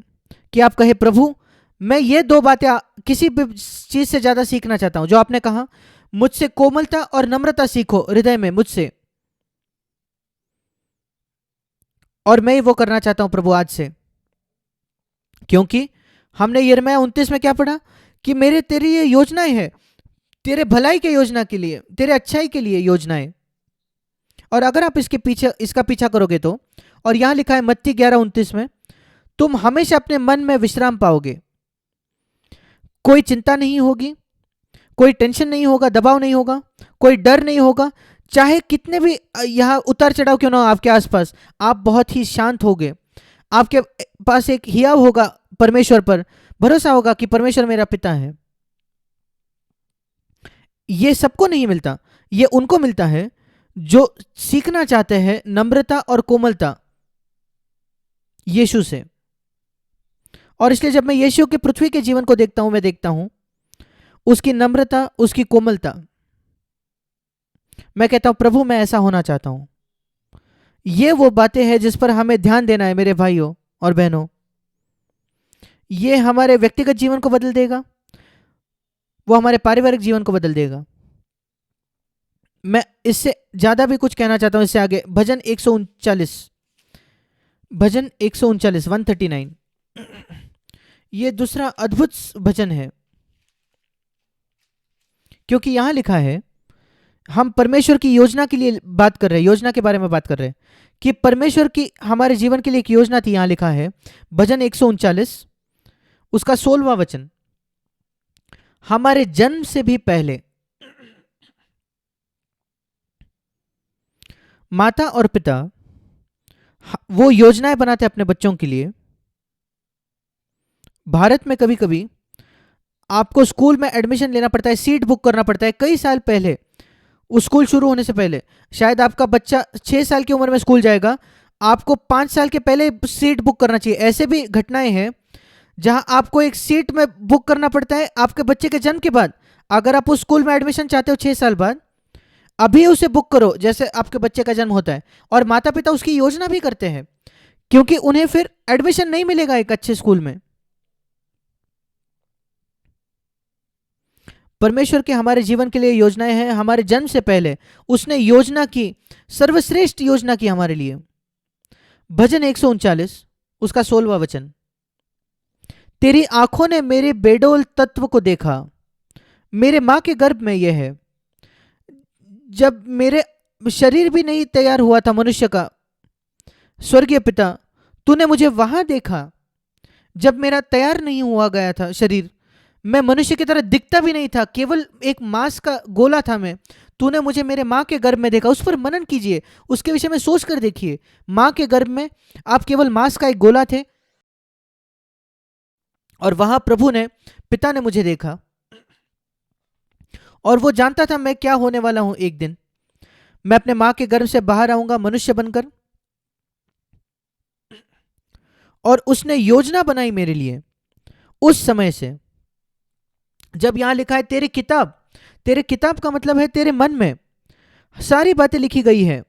कि आप कहे प्रभु मैं ये 2 बातें किसी भी चीज से ज्यादा सीखना चाहता हूं जो आपने कहा, मुझसे कोमलता और नम्रता सीखो हृदय में मुझसे। और मैं वो करना चाहता हूं प्रभु आज से, क्योंकि हमने यिर्मयाह 29 में क्या पढ़ा कि मेरे तेरी ये योजनाएं हैं, तेरे भलाई के योजना के लिए, तेरे अच्छाई के लिए योजनाएं। और अगर आप इसका पीछा करोगे तो, और यहां लिखा है मत्ती 11:29 में, तुम हमेशा अपने मन में विश्राम पाओगे। कोई चिंता नहीं होगी, कोई टेंशन नहीं होगा, दबाव नहीं होगा, कोई डर नहीं होगा, चाहे कितने भी यहाँ उतार चढ़ाव क्यों ना हो आपके आसपास, आप बहुत ही शांत होगे। आपके पास एक हियाव होगा, परमेश्वर पर भरोसा होगा कि परमेश्वर मेरा पिता है। ये सबको नहीं मिलता, ये उनको मिलता है जो सीखना चाहते हैं नम्रता और कोमलता यीशु से। और इसलिए जब मैं यीशु के पृथ्वी के जीवन को देखता हूं, मैं देखता हूं उसकी नम्रता, उसकी कोमलता। मैं कहता हूं प्रभु मैं ऐसा होना चाहता हूं। ये वो बातें हैं जिस पर हमें ध्यान देना है मेरे भाइयों और बहनों। ये हमारे व्यक्तिगत जीवन को बदल देगा, वो हमारे पारिवारिक जीवन को बदल देगा। मैं इससे ज्यादा भी कुछ कहना चाहता हूं इससे आगे। भजन 139, भजन 139 139, ये दूसरा अद्भुत भजन है, क्योंकि यहां लिखा है, हम परमेश्वर की योजना के लिए बात कर रहे हैं, योजना के बारे में बात कर रहे हैं कि परमेश्वर की हमारे जीवन के लिए एक योजना थी। यहां लिखा है भजन 139 उसका 16वां वचन, हमारे जन्म से भी पहले माता और पिता वो योजनाएं बनाते अपने बच्चों के लिए। भारत में कभी कभी आपको स्कूल में एडमिशन लेना पड़ता है, सीट बुक करना पड़ता है कई साल पहले, उस स्कूल शुरू होने से पहले। शायद आपका बच्चा 6 साल की उम्र में स्कूल जाएगा, आपको 5 साल के पहले सीट बुक करना चाहिए। ऐसे भी घटनाएं हैं जहां आपको एक सीट में बुक करना पड़ता है आपके बच्चे के जन्म के बाद। अगर आप उस स्कूल में एडमिशन चाहते हो 6 साल बाद, अभी उसे बुक करो जैसे आपके बच्चे का जन्म होता है। और माता पिता उसकी योजना भी करते हैं, क्योंकि उन्हें फिर एडमिशन नहीं मिलेगा एक अच्छे स्कूल में। परमेश्वर के हमारे जीवन के लिए योजनाएं हैं। हमारे जन्म से पहले उसने योजना की, सर्वश्रेष्ठ योजना की हमारे लिए। भजन 139 उसका 16वां वचन, तेरी आंखों ने मेरे बेडोल तत्व को देखा, मेरे मां के गर्भ में यह है। जब मेरे शरीर भी नहीं तैयार हुआ था मनुष्य का, स्वर्गीय पिता तूने मुझे वहां देखा। जब मेरा तैयार नहीं हुआ गया था शरीर, मैं मनुष्य की तरह दिखता भी नहीं था, केवल एक मांस का गोला था मैं, तूने मुझे मेरे मां के गर्भ में देखा। उस पर मनन कीजिए, उसके विषय में सोच कर देखिए। मां के गर्भ में आप केवल मांस का एक गोला थे, और वहां प्रभु ने, पिता ने मुझे देखा, और वो जानता था मैं क्या होने वाला हूं। एक दिन मैं अपने मां के गर्भ से बाहर आऊंगा मनुष्य बनकर, और उसने योजना बनाई मेरे लिए उस समय से। जब यहां लिखा है तेरी किताब, तेरे किताब का मतलब है तेरे मन में सारी बातें लिखी गई है।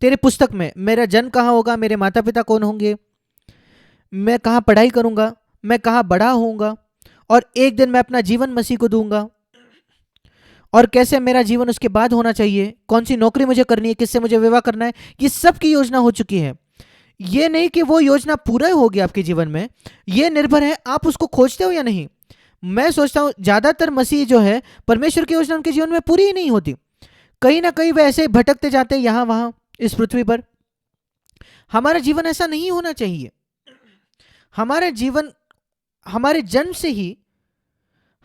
तेरे पुस्तक में मेरा जन्म कहाँ होगा, मेरे माता पिता कौन होंगे, मैं कहाँ पढ़ाई करूंगा, मैं कहाँ बड़ा होऊंगा, और एक दिन मैं अपना जीवन मसीह को दूंगा, और कैसे मेरा जीवन उसके बाद होना चाहिए, कौन सी नौकरी मुझे करनी है, किससे मुझे विवाह करना है। ये सब की योजना हो चुकी है। ये नहीं कि वो योजना पूरा होगी आपके जीवन में, ये निर्भर है आप उसको खोजते हो या नहीं। मैं सोचता हूं ज्यादातर मसीह जो है, परमेश्वर की योजना उनके जीवन में पूरी ही नहीं होती। कहीं ना कहीं वे ऐसे भटकते जाते हैं यहां वहां इस पृथ्वी पर। हमारा जीवन ऐसा नहीं होना चाहिए। हमारा जीवन हमारे जन्म से ही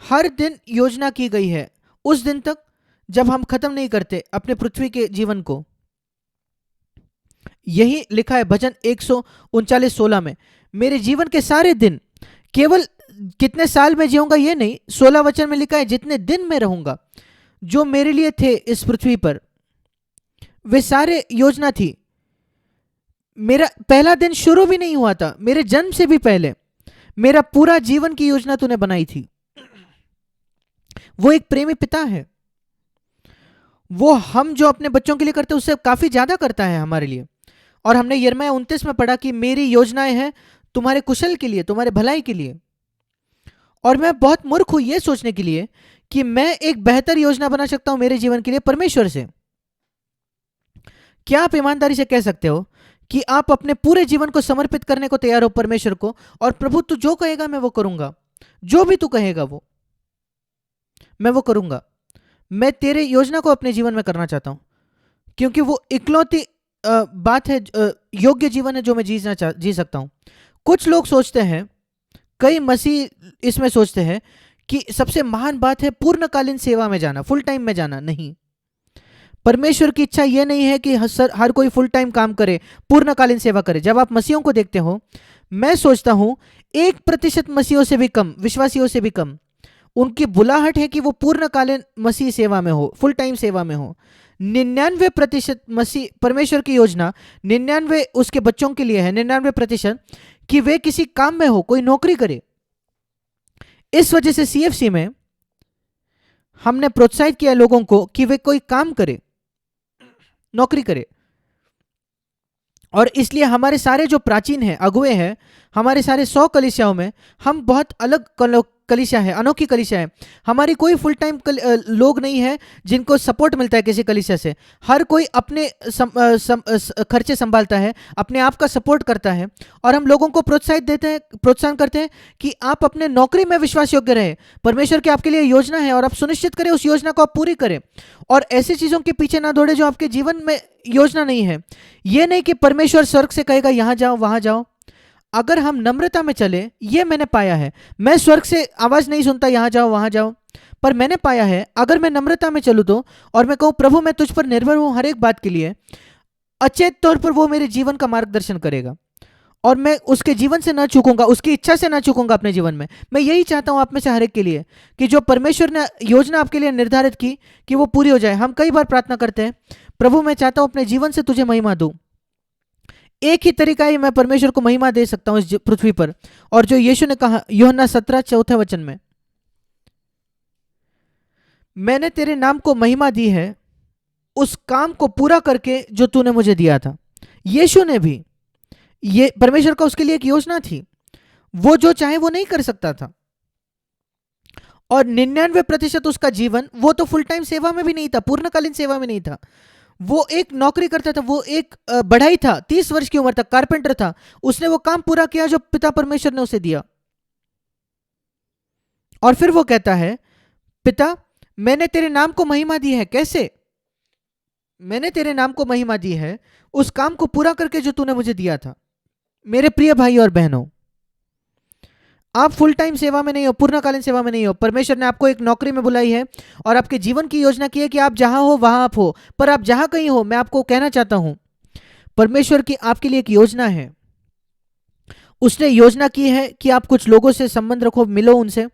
हर दिन योजना की गई है, उस दिन तक जब हम खत्म नहीं करते अपने पृथ्वी के जीवन को। यही लिखा है भजन 139:16 में, मेरे जीवन के सारे दिन, केवल कितने साल में जीऊंगा ये नहीं, 16 वचन में लिखा है जितने दिन में रहूंगा, जो मेरे लिए थे इस पृथ्वी पर, वे सारे योजना थी। मेरा पहला दिन शुरू भी नहीं हुआ था, मेरे जन्म से भी पहले मेरा पूरा जीवन की योजना तूने बनाई थी। वो एक प्रेमी पिता है। वो हम जो अपने बच्चों के लिए करते हैं उससे काफी ज्यादा करता है हमारे लिए। और हमने यिर्मयाह 29 में पढ़ा कि मेरी योजनाएं हैं तुम्हारे कुशल के लिए, तुम्हारे भलाई के लिए। और मैं बहुत मूर्ख हूं यह सोचने के लिए कि मैं एक बेहतर योजना बना सकता हूं मेरे जीवन के लिए परमेश्वर से। क्या आप ईमानदारी से कह सकते हो कि आप अपने पूरे जीवन को समर्पित करने को तैयार हो परमेश्वर को, और प्रभु तू जो कहेगा मैं वो करूंगा, जो भी तू कहेगा वो मैं वो करूंगा। मैं तेरे योजना को अपने जीवन में करना चाहता हूं, क्योंकि वो इकलौती बात है, योग्य जीवन है जो मैं जी सकता हूं। कुछ लोग सोचते हैं, कई मसीह इसमें सोचते हैं कि सबसे महान बात है पूर्णकालीन सेवा में जाना, फुल टाइम में जाना। नहीं, परमेश्वर की इच्छा यह नहीं है कि हर कोई फुल टाइम काम करे, पूर्णकालीन सेवा करे। जब आप मसीहों को देखते हो, मैं सोचता हूं 1% मसीहों से भी कम, विश्वासियों से भी कम, उनकी बुलाहट है कि वो पूर्णकालीन मसीह सेवा में हो, फुल टाइम सेवा में हो। 99% मसीह परमेश्वर की योजना 99 उसके बच्चों के लिए है, 99% कि वे किसी काम में हो, कोई नौकरी करे। इस वजह से CFC में हमने प्रोत्साहित किया लोगों को कि वे कोई काम करे, नौकरी करे। और इसलिए हमारे सारे जो प्राचीन हैं, अगुए हैं, हमारे सारे 100 कलीसियाओं में हम बहुत अलग कलीसिया है, अनोखी कलीसिया है। हमारी कोई फुल टाइम लोग नहीं है जिनको सपोर्ट मिलता है किसी कलीसिया से। हर कोई अपने खर्चे संभालता है, अपने आप का सपोर्ट करता है। और हम लोगों को प्रोत्साहन करते हैं कि आप अपने नौकरी में विश्वास योग्य रहे। परमेश्वर की आपके लिए योजना है और आप सुनिश्चित करें उस योजना को आप पूरी करें, और ऐसी चीज़ों के पीछे ना दौड़े जो आपके जीवन में योजना नहीं है। ये नहीं कि परमेश्वर स्वर्ग से कहेगा यहाँ जाओ वहाँ जाओ। अगर हम नम्रता में चले, ये मैंने पाया है, मैं स्वर्ग से आवाज नहीं सुनता यहाँ जाओ वहाँ जाओ, पर मैंने पाया है अगर मैं नम्रता में चलूँ तो, और मैं कहूँ प्रभु मैं तुझ पर निर्भर हूँ हर एक बात के लिए, अचेत तौर पर वो मेरे जीवन का मार्गदर्शन करेगा और मैं उसके जीवन से ना चूकूंगा, उसकी इच्छा से ना चूकूंगा अपने जीवन में। मैं यही चाहता हूं आप में से हर एक के लिए कि जो परमेश्वर ने योजना आपके लिए निर्धारित की कि वो पूरी हो जाए। हम कई बार प्रार्थना करते हैं, प्रभु मैं चाहता हूं अपने जीवन से तुझे महिमा दूं। एक ही तरीका ही मैं परमेश्वर को महिमा दे सकता हूं इस पृथ्वी पर, और जो यीशु ने कहा यूहन्ना 17:4 में, मैंने तेरे नाम को महिमा दी है उस काम को पूरा करके जो तूने मुझे दिया था। यीशु ने भी, ये परमेश्वर का उसके लिए एक योजना थी, वो जो चाहे वो नहीं कर सकता था। और 99% उसका जीवन, वो तो फुल टाइम सेवा में भी नहीं था, पूर्णकालीन सेवा में नहीं था, वो एक नौकरी करता था, वो एक बढ़ाई था, 30 वर्ष की उम्र तक कारपेंटर था। उसने वो काम पूरा किया जो पिता परमेश्वर ने उसे दिया। और फिर वो कहता है पिता मैंने तेरे नाम को महिमा दी है। कैसे? मैंने तेरे नाम को महिमा दी है उस काम को पूरा करके जो तूने मुझे दिया था। मेरे प्रिय भाई और बहनों, आप फुल टाइम सेवा में नहीं हो, पूर्णकालीन सेवा में नहीं हो। परमेश्वर ने आपको एक नौकरी में बुलाई है और आपके जीवन की योजना की है कि आप जहां हो वहां आप हो। पर आप जहां कहीं हो, मैं आपको कहना चाहता हूं परमेश्वर की आपके लिए एक योजना है। उसने योजना की है कि आप कुछ लोगों से संबंध रखो, मिलो उनसे,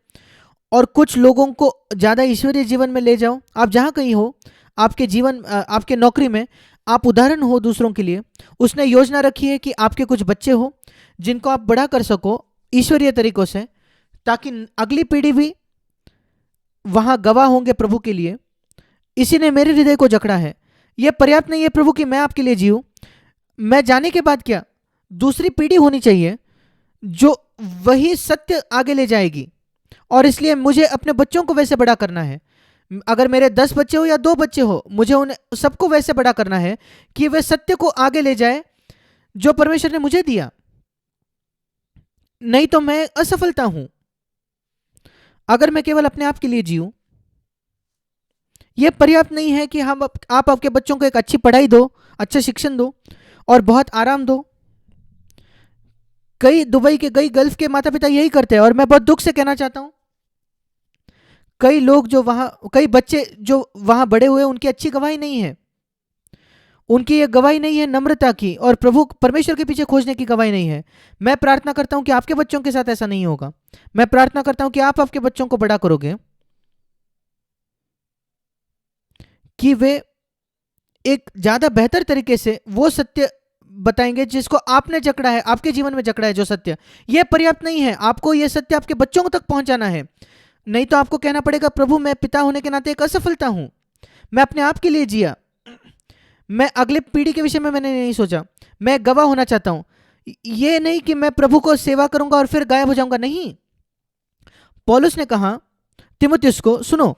और कुछ लोगों को ज्यादा ईश्वरीय जीवन में ले जाओ। आप जहां कहीं हो, आपके जीवन, आपके नौकरी में आप उदाहरण हो दूसरों के लिए। उसने योजना रखी है कि आपके कुछ बच्चे हो जिनको आप बड़ा कर सको ईश्वरीय तरीकों से, ताकि अगली पीढ़ी भी वहां गवाह होंगे प्रभु के लिए। इसी ने मेरे हृदय को जकड़ा है। यह पर्याप्त नहीं है प्रभु कि मैं आपके लिए जीऊं, मैं जाने के बाद क्या, दूसरी पीढ़ी होनी चाहिए जो वही सत्य आगे ले जाएगी। और इसलिए मुझे अपने बच्चों को वैसे बड़ा करना है। अगर मेरे 10 बच्चे हो या 2 बच्चे हो, मुझे उन सबको वैसे बड़ा करना है कि वे सत्य को आगे ले जाए जो परमेश्वर ने मुझे दिया। नहीं तो मैं असफलता हूं अगर मैं केवल अपने आप के लिए जीऊं। यह पर्याप्त नहीं है कि आप आपके बच्चों को एक अच्छी पढ़ाई दो, अच्छा शिक्षण दो और बहुत आराम दो। कई दुबई के, कई गल्फ के माता पिता यही करते हैं, और मैं बहुत दुख से कहना चाहता हूं कई लोग जो वहां, कई बच्चे जो वहां बड़े हुए, उनकी अच्छी गवाही नहीं है। उनकी ये गवाही नहीं है नम्रता की और प्रभु परमेश्वर के पीछे खोजने की गवाही नहीं है। मैं प्रार्थना करता हूं कि आपके बच्चों के साथ ऐसा नहीं होगा। मैं प्रार्थना करता हूं कि आप आपके बच्चों को बड़ा करोगे, कि वे एक ज्यादा बेहतर तरीके से वो सत्य बताएंगे जिसको आपने जकड़ा है, आपके जीवन में जकड़ा है जो सत्य। यह पर्याप्त नहीं है, आपको यह सत्य आपके बच्चों तक पहुंचाना है। नहीं तो आपको कहना पड़ेगा प्रभु मैं पिता होने के नाते एक असफलता हूं, मैं अपने आप के लिए जिया, मैं अगले पीढ़ी के विषय में मैंने नहीं सोचा, मैं गवाह होना चाहता हूं। यह नहीं कि मैं प्रभु को सेवा करूंगा और फिर गायब हो जाऊंगा, नहीं। पौलुस ने कहा तीमुथियुस को, सुनो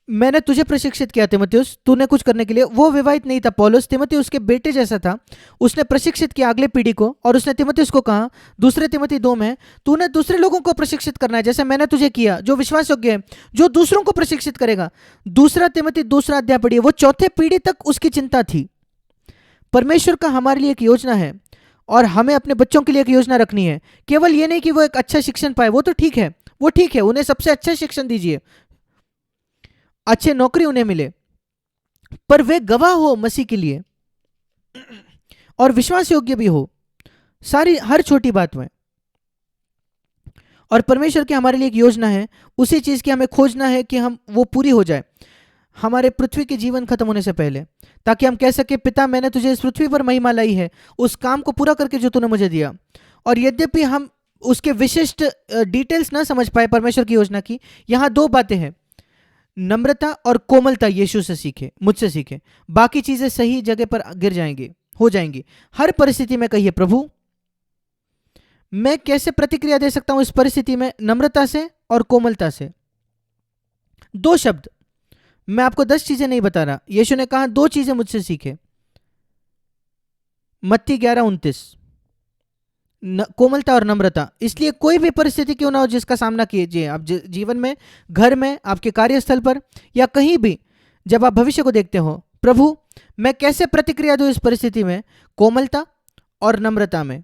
मैंने तुझे प्रशिक्षित किया तीमुथियुस, तूने कुछ करने के लिए। वो विवाहित नहीं था पौलुस, तीमुथियुस के बेटे जैसा था। उसने प्रशिक्षित किया अगले पीढ़ी को, और उसने तीमुथियुस को कहा, दूसरे तीमुथी 2 में, तूने दूसरे लोगों को प्रशिक्षित करना है जैसे मैंने तुझे किया, जो विश्वास योग्य है, जो दूसरों को प्रशिक्षित करेगा। दूसरा तीमुथी 2 अध्याय पढ़िए। वो चौथे पीढ़ी तक उसकी चिंता थी। परमेश्वर का हमारे लिए एक योजना है और हमें अपने बच्चों के लिए एक योजना रखनी है। केवल ये नहीं कि वो एक अच्छा शिक्षण पाए, वो तो ठीक है, वो ठीक है, उन्हें सबसे अच्छा शिक्षण दीजिए, अच्छे नौकरी उन्हें मिले, पर वे गवाह हो मसीह के लिए और विश्वास योग्य भी हो सारी हर छोटी बात में। और परमेश्वर की हमारे लिए एक योजना है, उसी चीज की हमें खोजना है कि हम वो पूरी हो जाए हमारे पृथ्वी के जीवन खत्म होने से पहले, ताकि हम कह सके पिता मैंने तुझे इस पृथ्वी पर महिमा लाई है उस काम को पूरा करके जो तूने मुझे दिया। और यद्यपि हम उसके विशिष्ट डिटेल्स ना समझ पाए परमेश्वर की योजना की, यहाँ दो बातें हैं, नम्रता और कोमलता यीशु से सीखे, मुझसे सीखे, बाकी चीजें सही जगह पर गिर जाएंगी, हो जाएंगी। हर परिस्थिति में कहिए प्रभु मैं कैसे प्रतिक्रिया दे सकता हूं इस परिस्थिति में, नम्रता से और कोमलता से। दो शब्द, मैं आपको 10 चीजें नहीं बता रहा, यीशु ने कहा 2 चीजें मुझसे सीखे, मत्ती 11:29, कोमलता और नम्रता। इसलिए कोई भी परिस्थिति क्यों ना हो जिसका सामना कीजिए आप जीवन में, घर में, आपके कार्यस्थल पर या कहीं भी, जब आप भविष्य को देखते हो, प्रभु मैं कैसे प्रतिक्रिया दूं इस परिस्थिति में, कोमलता और नम्रता में।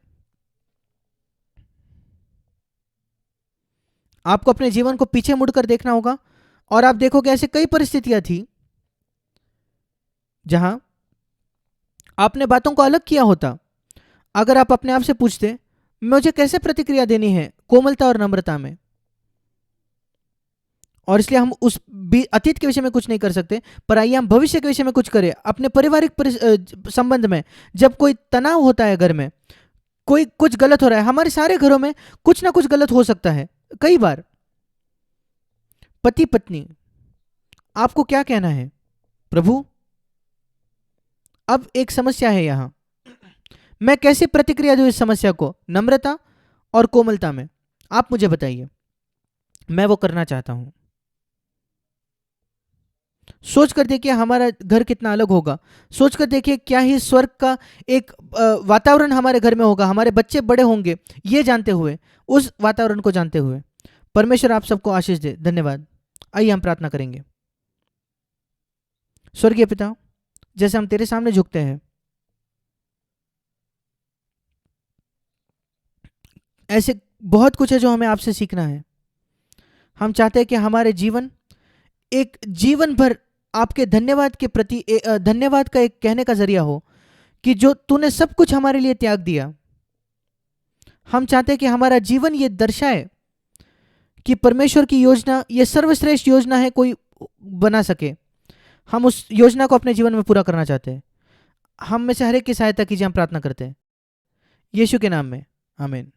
आपको अपने जीवन को पीछे मुड़कर देखना होगा और आप देखोगे ऐसे कई परिस्थितियां थी जहां आपने बातों को अलग किया होता। अगर आप अपने आप से पूछते मुझे कैसे प्रतिक्रिया देनी है, कोमलता और नम्रता में। और इसलिए हम उस अतीत के विषय में कुछ नहीं कर सकते, पर आइए हम भविष्य के विषय में कुछ करें। अपने पारिवारिक संबंध में जब कोई तनाव होता है, घर में कोई कुछ गलत हो रहा है, हमारे सारे घरों में कुछ ना कुछ गलत हो सकता है कई बार। पति पत्नी, आपको क्या कहना है, प्रभु अब एक समस्या है यहां, मैं कैसे प्रतिक्रिया दूं इस समस्या को, नम्रता और कोमलता में, आप मुझे बताइए, मैं वो करना चाहता हूं। सोच कर देखिए हमारा घर कितना अलग होगा। सोच कर देखिए क्या ही स्वर्ग का एक वातावरण हमारे घर में होगा, हमारे बच्चे बड़े होंगे ये जानते हुए, उस वातावरण को जानते हुए। परमेश्वर आप सबको आशीष दे। धन्यवाद। आइए हम प्रार्थना करेंगे। स्वर्गीय पिता, जैसे हम तेरे सामने झुकते हैं, ऐसे बहुत कुछ है जो हमें आपसे सीखना है। हम चाहते हैं कि हमारे जीवन एक जीवन भर आपके धन्यवाद के प्रति धन्यवाद का एक कहने का जरिया हो कि जो तूने सब कुछ हमारे लिए त्याग दिया। हम चाहते हैं कि हमारा जीवन ये दर्शाए कि परमेश्वर की योजना ये सर्वश्रेष्ठ योजना है, कोई बना सके। हम उस योजना को अपने जीवन में पूरा करना चाहते हैं। हम में से हर एक की सहायता कीजिए, हम प्रार्थना करते हैं यीशु के नाम में, आमीन।